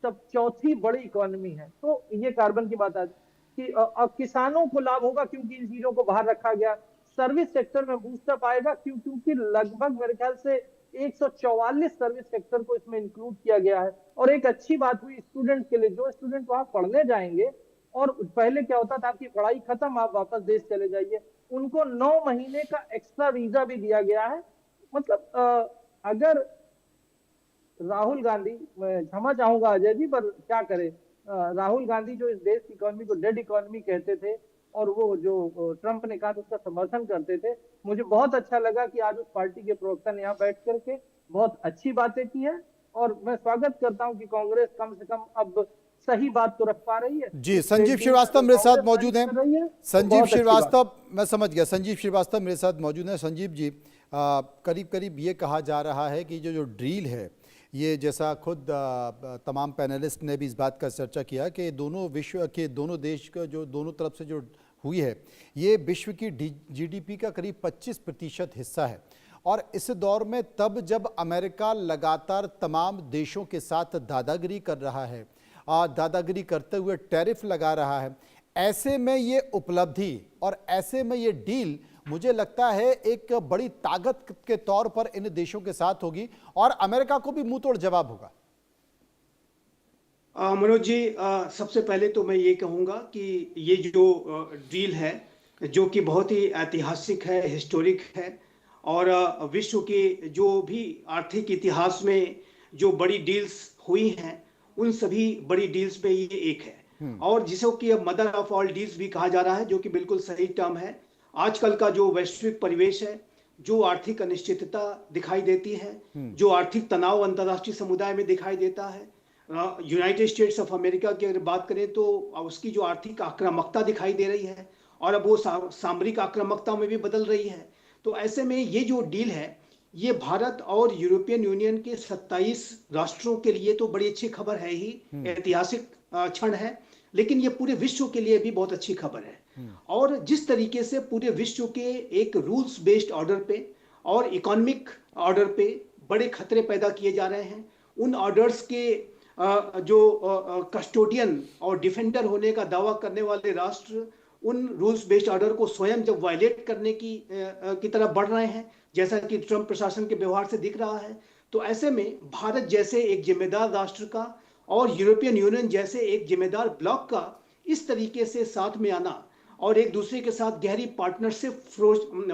सब चौथी बड़ी इकोनॉमी है। तो ये कार्बन की बात आती कि किसानों को लाभ होगा क्योंकि इन चीजों को बाहर रखा गया। सर्विस सेक्टर में बूस्टअप आएगा क्योंकि लगभग मेरे ख्याल से 144 सर्विस सेक्टर को इसमें इंक्लूड किया गया है। और एक अच्छी बात हुई स्टूडेंट के लिए, जो स्टूडेंट वहां पढ़ने जाएंगे, और पहले क्या होता था, आपकी पढ़ाई खत्म, आप वापस देश चले जाइए, उनको 9 महीने का एक्स्ट्रा वीजा भी दिया गया है मतलब अगर राहुल गांधी, मैं क्षमा चाहूंगा अजय जी, पर क्या करें, राहुल गांधी जो इस देश की इकोनॉमी को डेड इकोनॉमी कहते थे और वो जो ट्रंप ने कहा था उसका समर्थन करते थे, मुझे बहुत अच्छा लगा कि आज उस पार्टी के प्रवक्ता ने यहाँ बैठ करके बहुत अच्छी बातें की है। और मैं स्वागत करता हूं कि कांग्रेस कम से कम अब सही बात तो रख पा रही है। जी, संजीव श्रीवास्तव मेरे साथ मौजूद हैं। संजीव अच्छी श्रीवास्तव, मैं समझ गया, संजीव श्रीवास्तव मेरे साथ मौजूद हैं। संजीव जी, करीब करीब ये कहा जा रहा है कि जो डील है, ये जैसा खुद तमाम पैनलिस्ट ने भी इस बात का चर्चा किया कि दोनों विश्व के दोनों देश का जो दोनों तरफ से जो हुई है, ये विश्व की जीडीपी का करीब 25% हिस्सा है। और इस दौर में तब जब अमेरिका लगातार तमाम देशों के साथ दादागिरी कर रहा है, दादागिरी करते हुए टैरिफ लगा रहा है, ऐसे में ये उपलब्धि और ऐसे में ये डील मुझे लगता है एक बड़ी ताकत के तौर पर इन देशों के साथ होगी और अमेरिका को भी मुंह तोड़ जवाब होगा। मनोज जी, सबसे पहले तो मैं ये कहूँगा कि ये जो डील है जो कि बहुत ही ऐतिहासिक है, हिस्टोरिक है, और विश्व के जो भी आर्थिक इतिहास में जो बड़ी डील्स हुई हैं उन सभी बड़ी डील्स में ये एक है, और जिसे कि अब मदर ऑफ ऑल डील्स भी कहा जा रहा है, जो कि बिल्कुल सही टर्म है। आजकल का जो वैश्विक परिवेश है, जो आर्थिक अनिश्चितता दिखाई देती है, जो आर्थिक तनाव अंतर्राष्ट्रीय समुदाय में दिखाई देता है, यूनाइटेड स्टेट्स ऑफ अमेरिका की अगर बात करें तो उसकी जो आर्थिक आक्रामकता दिखाई दे रही है और अब वो सामरिक आक्रामकता में भी बदल रही है। तो ऐसे में ये जो डील है, ये भारत और यूरोपियन यूनियन के 27 राष्ट्रों के लिए तो बड़ी अच्छी खबर है ही, ऐतिहासिक क्षण है, लेकिन ये पूरे विश्व के लिए भी बहुत अच्छी खबर है। और जिस तरीके से पूरे विश्व के एक रूल्स बेस्ड ऑर्डर पे और इकोनॉमिक ऑर्डर पे बड़े खतरे पैदा किए जा रहे हैं, उन ऑर्डर्स के जो कस्टोडियन और डिफेंडर होने का दावा करने वाले राष्ट्र उन रूल्स बेस्ड ऑर्डर को स्वयं जब वायलेट करने की तरफ बढ़ रहे हैं, जैसा कि ट्रंप प्रशासन के व्यवहार से दिख रहा है, तो ऐसे में भारत जैसे एक जिम्मेदार राष्ट्र का और यूरोपियन यूनियन जैसे एक जिम्मेदार ब्लॉक का इस तरीके से साथ में आना और एक दूसरे के साथ गहरी पार्टनरशिप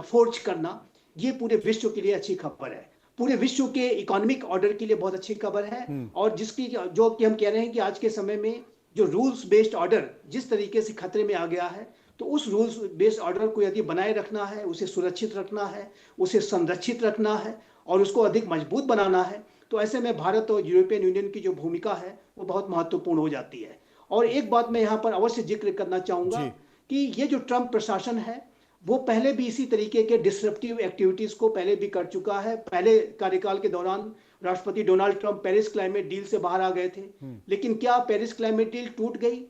फोर्ज करना, ये पूरे विश्व के लिए अच्छी खबर है, पूरे विश्व के इकोनॉमिक ऑर्डर के लिए बहुत अच्छी खबर है। और जिसकी जो कि हम कह रहे हैं कि आज के समय में जो रूल्स बेस्ड ऑर्डर जिस तरीके से खतरे में आ गया है, तो उस रूल्स बेस्ड ऑर्डर को यदि बनाए रखना है, उसे सुरक्षित रखना है, उसे संरक्षित रखना है और उसको अधिक मजबूत बनाना है, तो ऐसे में भारत और यूरोपियन यूनियन की जो भूमिका है वो बहुत महत्वपूर्ण हो जाती है। और एक बात मैं यहाँ पर अवश्य जिक्र करना चाहूंगा कि ये जो ट्रंप प्रशासन है वो पहले भी इसी तरीके के डिसरप्टिव एक्टिविटीज को पहले भी कर चुका है। पहले कार्यकाल के दौरान राष्ट्रपति Donald Trump Paris climate deal से बाहर आ गए थे, लेकिन क्या पेरिस क्लाइमेट डील टूट गई?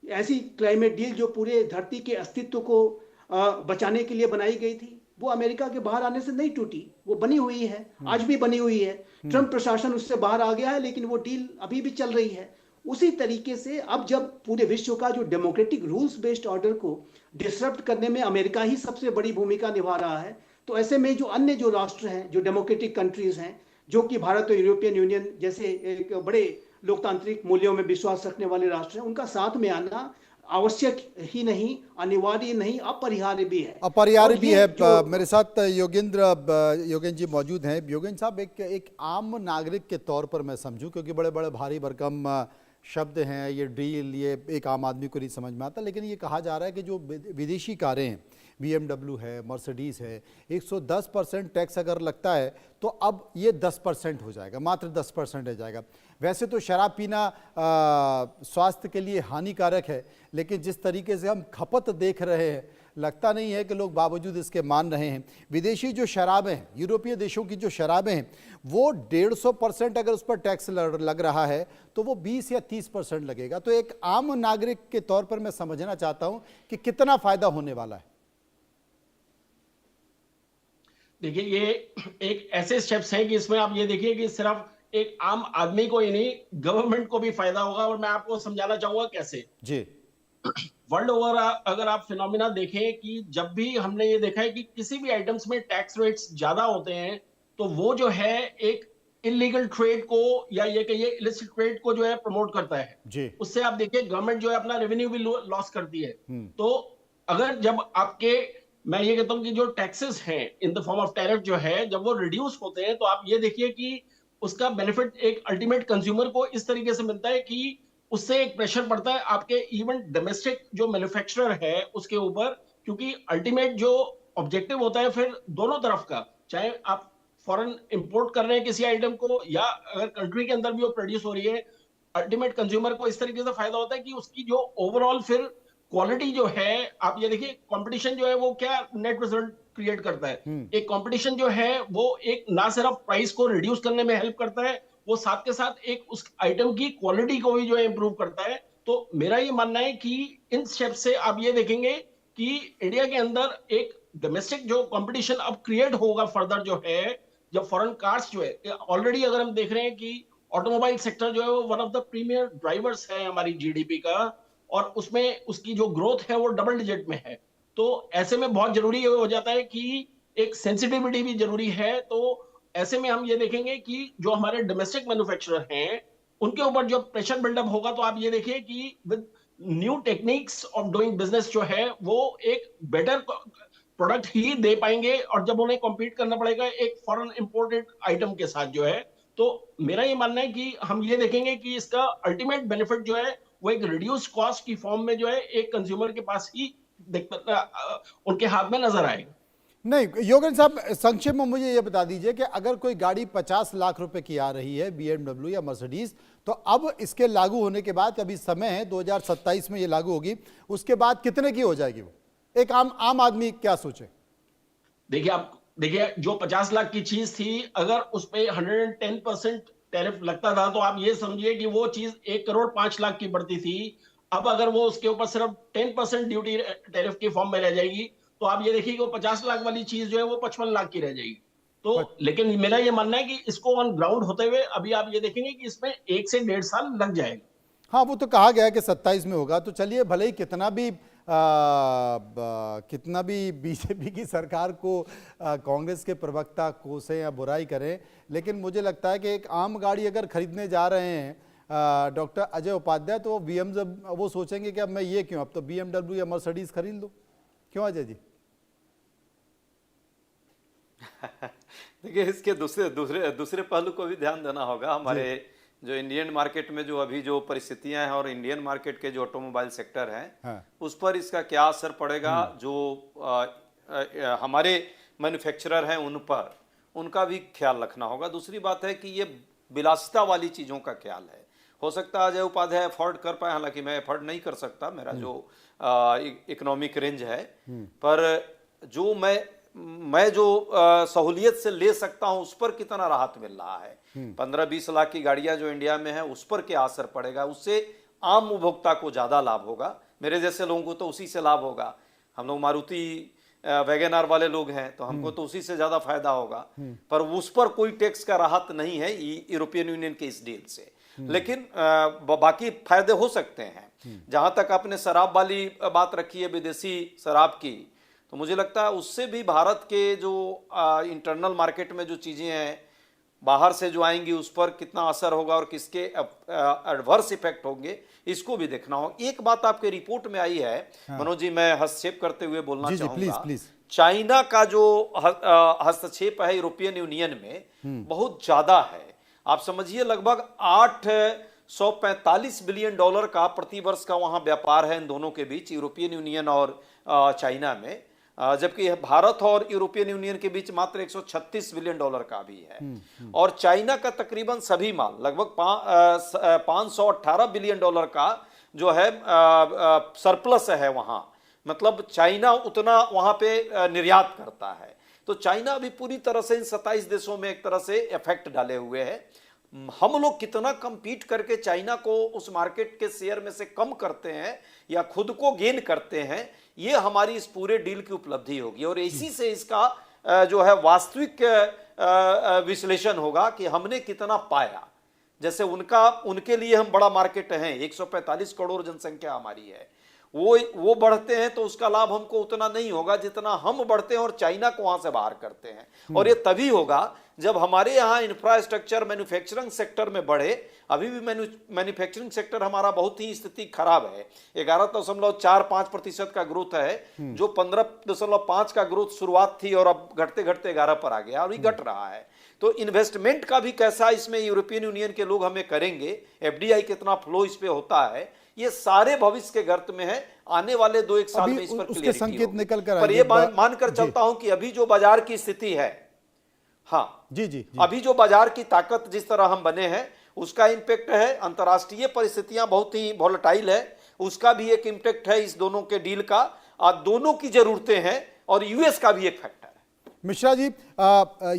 ऐसी क्लाइमेट डील जो पूरे धरती के अस्तित्व को बचाने के लिए बनाई गई थी, वो अमेरिका के बाहर आने से नहीं टूटी, वो बनी हुई है, आज भी बनी हुई है। ट्रंप प्रशासन उससे बाहर आ गया है, लेकिन वो डील अभी भी चल रही है। उसी तरीके से अब जब पूरे विश्व का जो डेमोक्रेटिक रूल्स बेस्ड ऑर्डर को डिसरप्ट करने में अमेरिका ही सबसे बड़ी भूमिका निभा रहा है, तो ऐसे में जो अन्य जो राष्ट्र हैं, जो डेमोक्रेटिक कंट्रीज हैं, जो कि भारत और यूरोपियन यूनियन जैसे एक बड़े लोकतांत्रिक मूल्यों में विश्वास रखने वाले राष्ट्र हैं, उनका साथ में आना आवश्यक ही नहीं, अनिवार्य नहीं, अपरिहार्य भी है। अपरिहार्य भी है। मेरे साथ योगेंद्र जी मौजूद हैं। योगेंद्र साहब, एक आम नागरिक के तौर पर मैं समझूं, क्योंकि बड़े बड़े भारी भरकम शब्द हैं, ये डील, ये एक आम आदमी को नहीं समझ में आता, लेकिन ये कहा जा रहा है कि जो विदेशी कारें हैं, BMW है, मर्सिडीज़ है, 110% टैक्स अगर लगता है तो अब ये 10% हो जाएगा, मात्र 10% रह जाएगा। वैसे तो शराब पीना स्वास्थ्य के लिए हानिकारक है, लेकिन जिस तरीके से हम खपत देख रहे हैं, लगता नहीं है कि लोग बावजूद इसके मान रहे हैं। विदेशी जो शराबें हैं, यूरोपीय देशों की जो शराबें हैं, वो 150% अगर उस पर टैक्स लग रहा है तो वो 20 या 30% लगेगा। तो एक आम नागरिक के तौर पर मैं समझना चाहता हूं कि कितना फायदा होने वाला है। देखिए, ये एक ऐसे स्टेप्स हैं कि इसमें आप ये देखिए कि सिर्फ एक आम आदमी को ही नहीं, गवर्नमेंट को भी फायदा होगा। और मैं आपको समझाना चाहूंगा कैसे। जी, वर्ल्ड ओवर अगर आप फिनोमिना देखें कि जब भी हमने ये देखा है कि किसी भी आइटम्स में टैक्स रेट्स ज्यादा होते हैं, तो वो जो है एक इलीगल ट्रेड को या ये कहिए इलिसिट ट्रेड को जो है प्रमोट करता है जी। उससे आप देखिए गवर्नमेंट जो है अपना रेवेन्यू भी लॉस करती है। तो अगर जब आपके मैं ये कहता हूँ कि जो टैक्सेस हैं in the form of tariff जो है, जब वो रिड्यूस होते हैं तो आप ये देखिए कि उसका बेनिफिट एक अल्टीमेट कंज्यूमर को इस तरीके से मिलता है कि उससे एक प्रेशर पड़ता है आपके इवन डोमेस्टिक जो मैन्युफैक्चरर है उसके ऊपर, क्योंकि अल्टीमेट जो ऑब्जेक्टिव होता है फिर दोनों तरफ का, चाहे आप फॉरेन इंपोर्ट कर रहे हैं किसी आइटम को या अगर कंट्री के अंदर भी वो प्रोड्यूस हो रही है, अल्टीमेट कंज्यूमर को इस तरीके से फायदा होता है कि उसकी जो ओवरऑल फिर क्वालिटी जो है, आप ये देखिए कंपटीशन जो है वो क्या नेट रिजल्ट क्रिएट करता है। एक कंपटीशन जो है वो एक ना सिर्फ प्राइस को रिड्यूस करने में हेल्प करता है, वो साथ के साथ एक उस आइटम की क्वालिटी को भी जो है इंप्रूव करता है। तो मेरा ये मानना है कि इन स्टेप से आप ये देखेंगे कि इंडिया के अंदर एक डोमेस्टिक जो कंपटीशन अब क्रिएट होगा फर्दर जो है, जब फॉरेन कार्स जो है ऑलरेडी अगर हम देख रहे हैं कि ऑटोमोबाइल सेक्टर जो है वो one of the premier drivers है हमारी जीडीपी का, और उसमें उसकी जो ग्रोथ है वो डबल डिजिट में है। तो ऐसे में बहुत जरूरी हो जाता है कि एक सेंसिटिविटी भी जरूरी है। तो ऐसे में हम ये देखेंगे कि जो हमारे डोमेस्टिक मैन्युफैक्चरर हैं उनके ऊपर जो प्रेशर बिल्डअप होगा, तो आप ये देखिए कि with new techniques of doing business जो है वो एक बेटर प्रोडक्ट ही दे पाएंगे, और जब उन्हें कॉम्पीट करना पड़ेगा एक फॉरेन इंपोर्टेड आइटम के साथ जो है, तो मेरा ये मानना है कि हम ये देखेंगे कि इसका अल्टीमेट बेनिफिट जो है वो एक रिड्यूस कॉस्ट की फॉर्म में जो है एक कंज्यूमर के पास ही उनके हाथ में नजर आएगा। नहीं योगेंद्र साहब, संक्षेप में मुझे ये बता दीजिए कि अगर कोई गाड़ी 50 लाख रुपए की आ रही है, BMW या मर्सिडीज, तो अब इसके लागू होने के बाद, अभी समय है 2027 में ये लागू होगी, उसके बाद कितने की हो जाएगी वो? एक आम आदमी क्या सोचे? देखिए जो 50 लाख की चीज थी, अगर उस पे 110% टैरिफ लगता था तो आप ये समझिए कि वो चीज 1 करोड़ 5 लाख की पड़ती थी। अब अगर वो उसके ऊपर सिर्फ 10% ड्यूटी टैरिफ की फॉर्म में रह जाएगी, तो आप ये देखिए कि वो 50 लाख वाली चीज जो है वो 55 लाख की रह जाएगी। तो लेकिन मेरा ये मानना है कि इसको ऑन ग्राउंड होते हुए अभी आप ये देखेंगे कि इसमें 1 से 1.5 साल लग जाएगा। हाँ, वो तो कहा गया है कि 27 में होगा। तो चलिए, भले ही कितना भी बीजेपी की सरकार को कांग्रेस के प्रवक्ता कोसे या बुराई करें, लेकिन मुझे लगता है कि एक आम गाड़ी अगर खरीदने जा रहे हैं डॉक्टर अजय उपाध्याय, तो वो सोचेंगे कि अब मैं ये क्यों, अब तो BMW या मर्सिडीज खरीद लो। क्यों अजय जी? देखिए, इसके दूसरे पहलू को भी ध्यान देना होगा। हमारे जो इंडियन मार्केट में जो अभी जो परिस्थितियां हैं और इंडियन मार्केट के जो ऑटोमोबाइल सेक्टर हैं, उस पर इसका क्या असर पड़ेगा, जो हमारे मैन्युफैक्चरर हैं उन पर, उनका भी ख्याल रखना होगा। दूसरी बात है कि ये विलासिता वाली चीज़ों का ख्याल है। हो सकता है अजय उपाध्याय अफोर्ड कर पाए, हालांकि मैं अफोर्ड नहीं कर सकता, मेरा जो इकोनॉमिक रेंज है, पर जो मैं जो सहूलियत से ले सकता हूं उस पर कितना राहत मिल रहा है। 15-20 लाख की गाड़ियां जो इंडिया में है उस पर क्या असर पड़ेगा, उससे आम उपभोक्ता को ज्यादा लाभ होगा। मेरे जैसे लोगों को तो उसी से लाभ होगा। हम लोग मारुति वैगन आर वाले लोग हैं, तो हमको तो उसी से ज्यादा फायदा होगा, पर उस पर कोई टैक्स का राहत नहीं है यूरोपियन यूनियन के इस डील से। लेकिन बाकी फायदे हो सकते हैं। जहां तक आपने शराब वाली बात रखी है, विदेशी शराब की, तो मुझे लगता है उससे भी भारत के जो इंटरनल मार्केट में जो चीजें हैं बाहर से जो आएंगी उस पर कितना असर होगा और किसके एडवर्स इफेक्ट होंगे, इसको भी देखना होगा। एक बात आपके रिपोर्ट में आई है, मनोज जी, मैं हस्तक्षेप करते हुए बोलना चाहूंगा। प्लीज। चाइना का जो हस्तक्षेप है यूरोपियन यूनियन में बहुत ज्यादा है। आप समझिए लगभग 845 बिलियन डॉलर का प्रतिवर्ष का वहां व्यापार है इन दोनों के बीच, यूरोपियन यूनियन और चाइना में, जबकि भारत और यूरोपियन यूनियन के बीच मात्र 136 बिलियन डॉलर का भी है। और चाइना का तकरीबन सभी माल, लगभग 518 बिलियन डॉलर का जो है सरप्लस है वहां, मतलब चाइना उतना वहां पे निर्यात करता है। तो चाइना अभी पूरी तरह से इन 27 देशों में एक तरह से इफेक्ट डाले हुए है। हम लोग कितना कंपीट करके चाइना को उस मार्केट के शेयर में से कम करते हैं या खुद को गेन करते हैं, ये हमारी इस पूरे डील की उपलब्धि होगी। और इसी से इसका जो है वास्तविक विश्लेषण होगा कि हमने कितना पाया। जैसे उनके लिए हम बड़ा मार्केट हैं, 145 करोड़ जनसंख्या हमारी है, वो बढ़ते हैं तो उसका लाभ हमको उतना नहीं होगा जितना हम बढ़ते हैं और चाइना को वहां से बाहर करते हैं। और ये तभी होगा जब हमारे यहाँ इंफ्रास्ट्रक्चर मैन्युफैक्चरिंग सेक्टर में बढ़े। अभी भी मैन्युफैक्चरिंग सेक्टर हमारा बहुत ही स्थिति खराब है। 11.45% का ग्रोथ है, जो 15.5 का ग्रोथ शुरुआत थी और अब घटते घटते 11 पर आ गया और ये घट रहा है। तो इन्वेस्टमेंट का भी कैसा इसमें यूरोपियन यूनियन के लोग हमें करेंगे, एफडीआई कितना फ्लो इस पे होता है, ये सारे भविष्य के गर्त में है। आने वाले 2-1 साल में इस पर उसके संकेत निकल कर पर ये मानकर चलता हूं कि अभी जो बाजार की स्थिति है, हाँ जी, अभी जो बाजार की ताकत जिस तरह हम बने हैं उसका इम्पैक्ट है। अंतर्राष्ट्रीय परिस्थितियां बहुत ही वॉलेटाइल है, उसका भी एक इम्पैक्ट है इस दोनों के डील का। दोनों की जरूरतें हैं और यूएस का भी एक फैक्टर है। मिश्रा जी,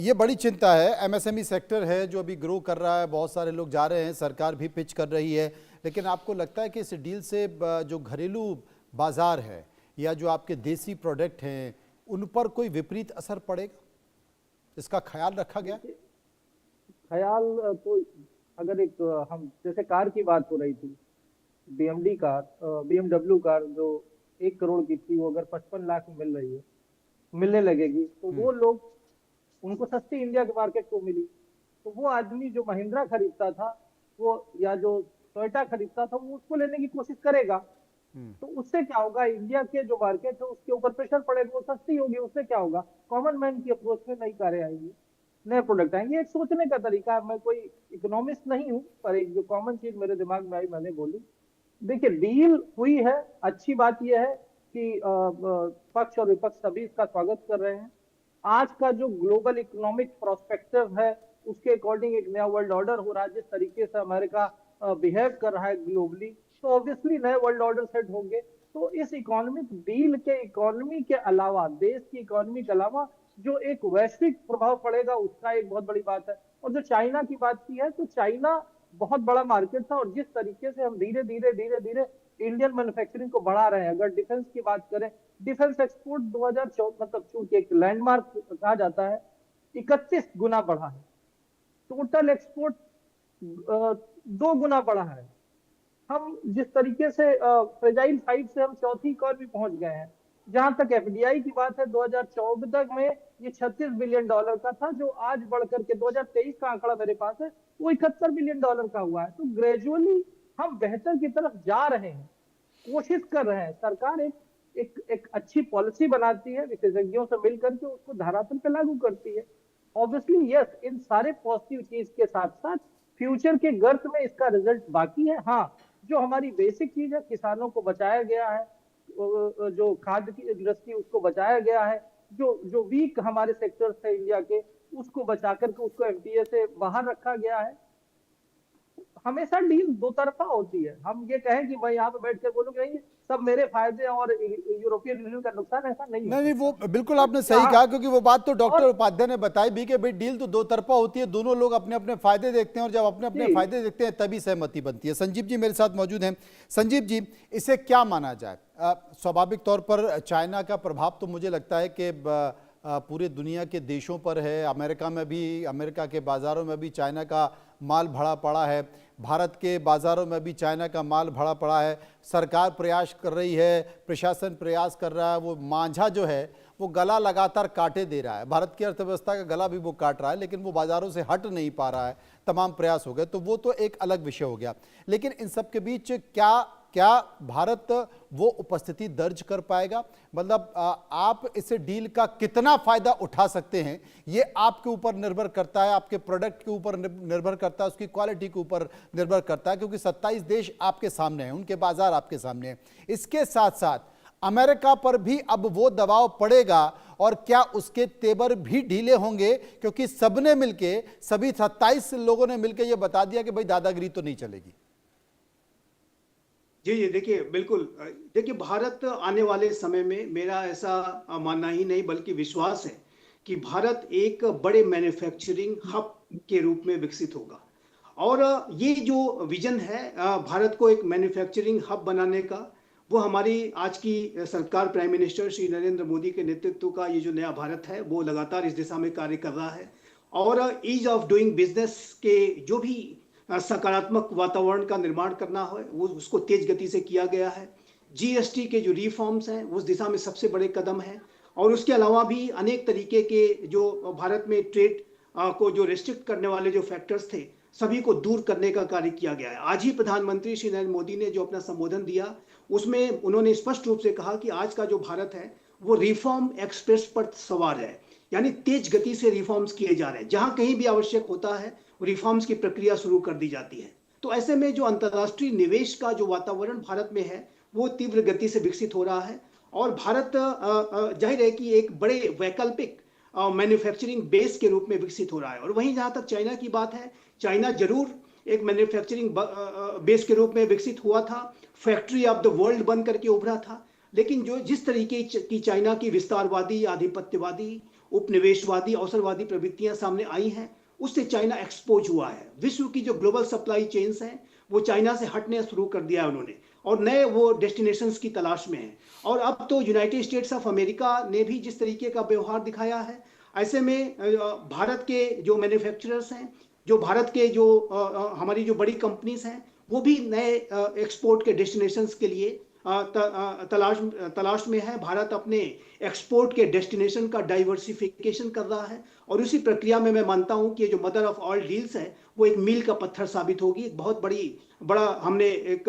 ये बड़ी चिंता है। एमएसएमई सेक्टर है जो अभी ग्रो कर रहा है, बहुत सारे लोग जा रहे हैं, सरकार भी पिच कर रही है, लेकिन आपको लगता है कि इस डील से जो घरेलू बाजार है या जो आपके देसी प्रोडक्ट हैं उन पर कोई विपरीत असर पड़ेगा? इसका ख्याल रखा गया? ख्याल तो अगर एक हम जैसे कार की बात हो रही थी, BMW कार जो 1 करोड़ की थी, वो अगर 55 लाख में मिल रही है, मिलने लगेगी, तो वो लोग, उनको सस्ती इंडिया के मार्केट को मिली, तो वो आदमी जो महिंद्रा खरीदता था वो या जो टोयोटा खरीदता था वो उसको लेने की कोशिश करेगा। तो उससे क्या होगा, इंडिया के जो मार्केट है उसके ऊपर प्रेशर पड़ेगा, वो सस्ती होगी, उससे क्या होगा, कॉमन मैन की अप्रोच में नई कारें आएंगी, नए प्रोडक्ट आएंगे। एक सोचने का तरीका है। मैं कोई इकोनॉमिस्ट नहीं हूँ, पर एक जो कॉमन चीज मेरे दिमाग में आई मैंने बोली। देखिए, डील हुई है, अच्छी बात यह है कि पक्ष और विपक्ष सभी इसका स्वागत कर रहे हैं। आज का जो ग्लोबल इकोनॉमिक प्रोस्पेक्टिव है उसके अकॉर्डिंग एक नया वर्ल्ड ऑर्डर हो रहा है। जिस तरीके से अमेरिका बिहेव कर रहा है ग्लोबली, तो ऑब्वियसली नए वर्ल्ड ऑर्डर सेट होंगे। तो इस इकोनॉमिक डील के इकोनॉमी के अलावा, देश की इकोनॉमी के अलावा जो एक वैश्विक प्रभाव पड़ेगा उसका एक बहुत बड़ी बात है। और जो चाइना की बात की है, तो चाइना बहुत बड़ा मार्केट था, और जिस तरीके से हम धीरे धीरे इंडियन मैन्युफैक्चरिंग को बढ़ा रहे हैं। अगर डिफेंस की बात करें, डिफेंस एक्सपोर्ट 2014 मतलब चूंकि एक लैंडमार्क कहा जाता है, 31 गुना बढ़ा है। टोटल एक्सपोर्ट 2 गुना बढ़ा है। हम जिस तरीके से फ्रेजाइल 5 से हम चौथी इकॉनमी पहुंच गए हैं। जहां तक एफडीआई की बात है, 2014 में ये $36 बिलियन का था, जो आज बढ़कर के 2023 का आंकड़ा मेरे पास है, वो $71 बिलियन का हुआ है। तो ग्रेजुअली हम बेहतर की तरफ जा रहे हैं, कोशिश कर रहे हैं। सरकार एक अच्छी पॉलिसी बनाती है, विशेषज्ञों से मिलकर के उसको धरातल पे लागू करती है। ऑब्वियसली यस, इन सारे पॉजिटिव चीज के साथ साथ फ्यूचर के गर्त में इसका रिजल्ट बाकी है। हाँ, जो हमारी बेसिक चीज है, किसानों को बचाया गया है, जो खाद्य की इंडस्ट्री उसको बचाया गया है, जो वीक हमारे सेक्टर्स थे इंडिया के उसको बचा करके उसको एफडीए से बाहर रखा गया है। हमेशा डील दो तरफा होती है। हम ये कहें कि मैं यहाँ पे बैठ कर बोलूंगा नहीं सब मेरे फायदे और यूरोपियन यूनियन का नुकसान, ऐसा नहीं। वो बिल्कुल आपने सही कहा, क्योंकि वो बात तो डॉक्टर उपाध्याय ने बताई भी कि भाई डील तो दो तरफा होती है, दोनों लोग अपने अपने फायदे देखते हैं, और जब अपने अपने फायदे देखते हैं तभी सहमति बनती है। संजीव जी मेरे साथ मौजूद हैं। संजीव जी, इसे क्या माना जाए? स्वाभाविक तौर पर चाइना का प्रभाव तो मुझे लगता है कि पूरे दुनिया के देशों पर है। अमेरिका में भी, अमेरिका के बाज़ारों में भी चाइना का माल भरा पड़ा है, भारत के बाज़ारों में भी चाइना का माल भरा पड़ा है। सरकार प्रयास कर रही है, प्रशासन प्रयास कर रहा है, वो मांझा जो है वो गला लगातार काटे दे रहा है। भारत की अर्थव्यवस्था का गला भी वो काट रहा है, लेकिन वो बाज़ारों से हट नहीं पा रहा है। तमाम प्रयास हो गए, तो वो तो एक अलग विषय हो गया। लेकिन इन सब के बीच क्या भारत वो उपस्थिति दर्ज कर पाएगा? मतलब आप इस डील का कितना फायदा उठा सकते हैं, ये आपके ऊपर निर्भर करता है, आपके प्रोडक्ट के ऊपर निर्भर करता है, उसकी क्वालिटी के ऊपर निर्भर करता है, क्योंकि 27 देश आपके सामने हैं, उनके बाजार आपके सामने हैं। इसके साथ साथ अमेरिका पर भी अब वो दबाव पड़ेगा, और क्या उसके तेवर भी ढीले होंगे? क्योंकि सबने मिलके, सभी 27 लोगों ने मिलकर ये बता दिया कि भाई दादागिरी तो नहीं चलेगी। जी, देखिए, बिल्कुल। देखिए, भारत आने वाले समय में, मेरा ऐसा मानना ही नहीं बल्कि विश्वास है कि भारत एक बड़े मैन्युफैक्चरिंग हब के रूप में विकसित होगा। और ये जो विजन है भारत को एक मैन्युफैक्चरिंग हब बनाने का, वो हमारी आज की सरकार, प्राइम मिनिस्टर श्री नरेंद्र मोदी के नेतृत्व का ये जो नया भारत है वो लगातार इस दिशा में कार्य कर रहा है। और ईज ऑफ डूइंग बिजनेस के जो भी सकारात्मक वातावरण का निर्माण करना है वो उसको तेज गति से किया गया है। जीएसटी के जो रिफॉर्म्स हैं उस दिशा में सबसे बड़े कदम हैं। और उसके अलावा भी अनेक तरीके के जो भारत में ट्रेड को जो रिस्ट्रिक्ट करने वाले जो फैक्टर्स थे सभी को दूर करने का कार्य किया गया है। आज ही प्रधानमंत्री श्री नरेंद्र मोदी ने जो अपना संबोधन दिया उसमें उन्होंने स्पष्ट रूप से कहा कि आज का जो भारत है वो रिफॉर्म एक्सप्रेस पर सवार है, यानी तेज गति से रिफॉर्म्स किए जा रहे हैं। जहां कहीं भी आवश्यक होता है रिफॉर्म्स की प्रक्रिया शुरू कर दी जाती है। तो ऐसे में जो अंतर्राष्ट्रीय निवेश का जो वातावरण भारत में है वो तीव्र गति से विकसित हो रहा है। और भारत जाहिर है कि एक बड़े वैकल्पिक मैन्युफैक्चरिंग बेस के रूप में विकसित हो रहा है। और वहीं जहां तक चाइना की बात है, चाइना जरूर एक मैन्युफैक्चरिंग बेस के रूप में विकसित हुआ था, फैक्ट्री ऑफ द वर्ल्ड बन करके उभरा था। लेकिन जो जिस तरीके की चाइना की विस्तारवादी, आधिपत्यवादी, उपनिवेशवादी, अवसरवादी प्रवृत्तियां सामने आई हैं उससे चाइना एक्सपोज हुआ है। विश्व की जो ग्लोबल सप्लाई चेन्स हैं वो चाइना से हटने शुरू कर दिया है उन्होंने, और नए वो डेस्टिनेशंस की तलाश में हैं। और अब तो यूनाइटेड स्टेट्स ऑफ अमेरिका ने भी जिस तरीके का व्यवहार दिखाया है, ऐसे में भारत के जो मैन्युफैक्चरर्स हैं, जो भारत के जो हमारी जो बड़ी कंपनीज हैं वो भी नए एक्सपोर्ट के डेस्टिनेशंस के लिए तलाश में है। भारत अपने एक्सपोर्ट के डेस्टिनेशन का डाइवर्सिफिकेशन कर रहा है और उसी प्रक्रिया में मैं मानता हूं कि जो मदर ऑफ ऑल डील्स है वो एक मील का पत्थर साबित होगी। एक बहुत बड़ा हमने एक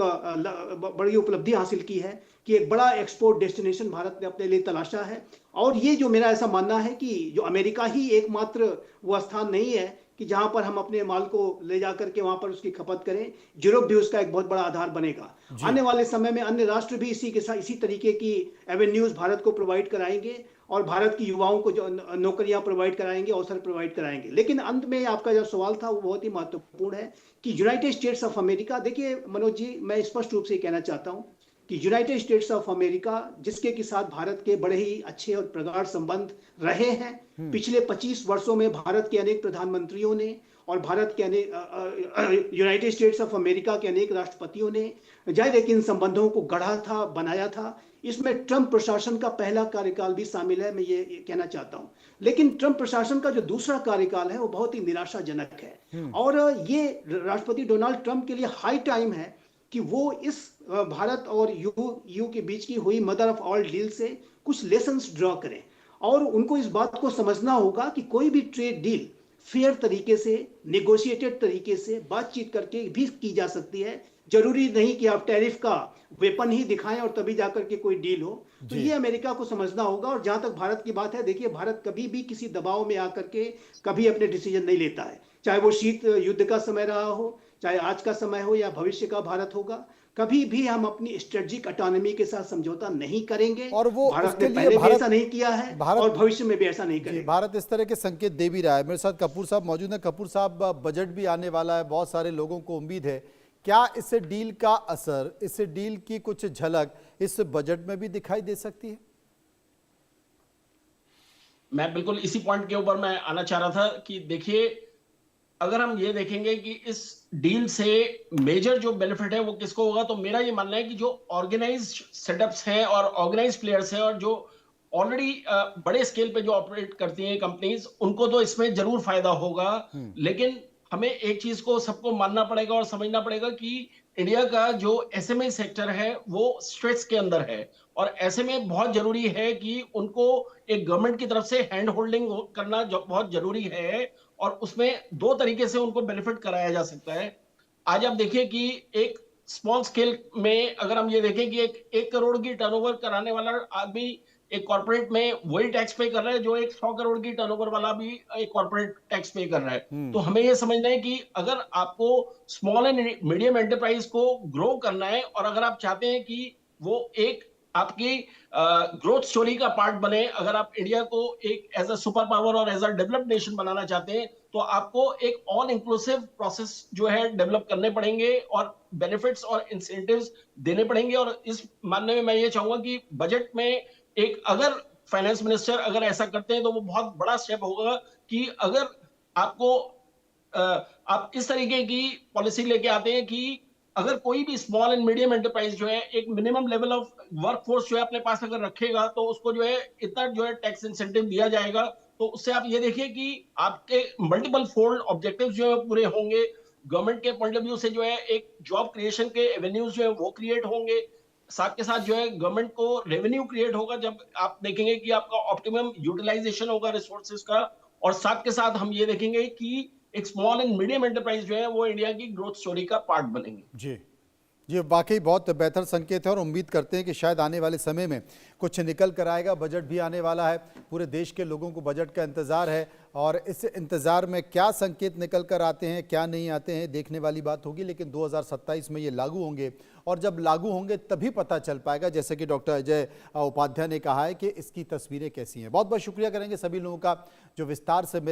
बड़ी उपलब्धि हासिल की है कि एक बड़ा एक्सपोर्ट डेस्टिनेशन भारत ने अपने लिए तलाशा है। और ये जो मेरा ऐसा मानना है कि जो अमेरिका ही एकमात्र वो स्थान नहीं है कि जहां पर हम अपने माल को ले जाकर के वहां पर उसकी खपत करें, यूरोप भी उसका एक बहुत बड़ा आधार बनेगा। आने वाले समय में अन्य राष्ट्र भी इसी तरीके की एवेन्यूज भारत को प्रोवाइड कराएंगे और भारत की युवाओं को जो नौकरियां प्रोवाइड कराएंगे, अवसर प्रोवाइड कराएंगे। लेकिन अंत में आपका जो सवाल था वो बहुत ही महत्वपूर्ण है कि यूनाइटेड स्टेट्स ऑफ अमेरिका, देखिए मनोज जी, मैं स्पष्ट रूप से कहना चाहता हूं कि यूनाइटेड स्टेट्स ऑफ अमेरिका जिसके के साथ भारत के बड़े ही अच्छे और प्रगाढ़ संबंध रहे हैं, पिछले 25 वर्षों में भारत के अनेक प्रधानमंत्रियों ने और भारत के अनेक यूनाइटेड स्टेट्स ऑफ अमेरिका के अनेक राष्ट्रपतियों ने जाहिर है कि इन संबंधों को गढ़ा था, बनाया था। इसमें ट्रंप प्रशासन का पहला कार्यकाल भी शामिल है, मैं ये कहना चाहता हूं। लेकिन ट्रंप प्रशासन का जो दूसरा कार्यकाल है वो बहुत ही निराशाजनक है। और ये राष्ट्रपति डोनाल्ड ट्रंप के लिए हाई टाइम है कि वो इस भारत और यू के बीच की हुई मदर ऑफ ऑल डील से कुछ लेसन्स ड्रॉ करें। और उनको इस बात को समझना होगा कि कोई भी ट्रेड डील फेयर तरीके से, नेगोशिएटेड तरीके से बातचीत करके भी की जा सकती है। जरूरी नहीं कि आप टैरिफ का वेपन ही दिखाएं और तभी जाकर के कोई डील हो। तो ये अमेरिका को समझना होगा। और जहां तक भारत की बात है, देखिए भारत कभी भी किसी दबाव में आकर के कभी अपने डिसीजन नहीं लेता है, चाहे वो शीत युद्ध का समय रहा हो, चाहे आज का समय हो या भविष्य का भारत होगा। कभी भी हम अपनी स्ट्रेटेजिक ऑटोनॉमी के साथ समझौता नहीं करेंगे। और वो भारत उसके ने लिए पहले भी भारत ऐसा नहीं किया है और भविष्य में भी ऐसा नहीं करेगा। भारत इस तरह के संकेत दे भी रहा है। मेरे साथ कपूर साहब मौजूद हैं। कपूर साहब, बजट भी आने वाला है, बहुत सारे लोगों को उम्मीद है, क्या इस डील का असर, इस डील की कुछ झलक इस बजट में भी दिखाई दे सकती है? मैं बिल्कुल इसी पॉइंट के ऊपर मैं आना चाह रहा था कि देखिए, अगर हम ये देखेंगे कि इस डील से मेजर जो बेनिफिट है वो किसको होगा, तो मेरा ये मानना है कि जो ऑर्गेनाइज्ड सेटअप्स हैं और ऑर्गेनाइज्ड प्लेयर्स हैं और जो ऑलरेडी बड़े स्केल पे जो ऑपरेट करती हैं कंपनीज, उनको तो इसमें जरूर फायदा होगा। लेकिन हमें एक चीज को सबको मानना पड़ेगा और समझना पड़ेगा कि इंडिया का जो एसएमई सेक्टर है वो स्ट्रेस के अंदर है और ऐसे में बहुत जरूरी है कि उनको एक गवर्नमेंट की तरफ से हैंड होल्डिंग करना बहुत जरूरी है और उसमें दो तरीके से उनको बेनिफिट कराया जा सकता है। आज आप देखिए कि एक स्मॉल स्केल में अगर हम ये देखें कि एक करोड़ की टर्नओवर कराने वाला आदमी एक कॉर्पोरेट में वही टैक्स पे कर रहा है जो एक 100 करोड़ की टर्नओवर वाला भी एक कॉर्पोरेट टैक्स पे कर रहा है। तो हमें ये समझना है कि अगर आपको स्मॉल एंड मीडियम एंटरप्राइज को ग्रो करना है और अगर आप चाहते हैं कि वो एक आपकी ग्रोथ स्टोरी का पार्ट बने, अगर आप इंडिया को एक एज अ सुपर पावर और एज अ डेवलप्ड नेशन बनाना चाहते हैं, तो आपको एक ऑल इंक्लूसिव प्रोसेस जो है डेवलप करने पड़ेंगे और बेनिफिट्स और इंसेंटिव्स देने पड़ेंगे। और इस मानने में मैं ये चाहूंगा कि बजट में एक अगर फाइनेंस मिनिस्टर अगर ऐसा करते हैं तो वो बहुत बड़ा स्टेप होगा कि अगर आपको आप इस तरीके की पॉलिसी लेके आते हैं कि अगर कोई भी स्मॉल एंड मीडियम एंटरप्राइज जो है एक मिनिमम लेवल ऑफ वर्कफोर्स जो है अपने पास अगर रखेगा तो उसको जो है इतना जो है टैक्स इंसेंटिव दिया जाएगा, तो उससे आप ये देखिए कि आपके मल्टीपल फोल्ड ऑब्जेक्टिव्स जो है पूरे होंगे। गवर्नमेंट के पॉइंट ऑफ व्यू से जो है एक जॉब क्रिएशन के एवेन्यूज जो है वो क्रिएट होंगे। साथ के साथ जो है गवर्नमेंट को रेवेन्यू क्रिएट होगा जब आप देखेंगे कि आपका ऑप्टिमम यूटिलाइजेशन होगा रिसोर्सेज का, और साथ के साथ हम ये देखेंगे कि एक स्मॉल एंड मीडियम एंटरप्राइज जो है वो इंडिया की ग्रोथ स्टोरी का पार्ट बनेंगे। जी, ये वाकई बहुत बेहतर संकेत है और उम्मीद करते हैं कि शायद आने वाले समय में कुछ निकल कर आएगा। बजट भी आने वाला है, पूरे देश के लोगों को बजट का इंतज़ार है और इस इंतज़ार में क्या संकेत निकल कर आते हैं, क्या नहीं आते हैं, देखने वाली बात होगी। लेकिन 2027 में ये लागू होंगे और जब लागू होंगे तभी पता चल पाएगा, जैसे कि डॉक्टर अजय उपाध्याय ने कहा है, कि इसकी तस्वीरें कैसी हैं। बहुत बहुत शुक्रिया करेंगे सभी लोगों का जो विस्तार से मेरे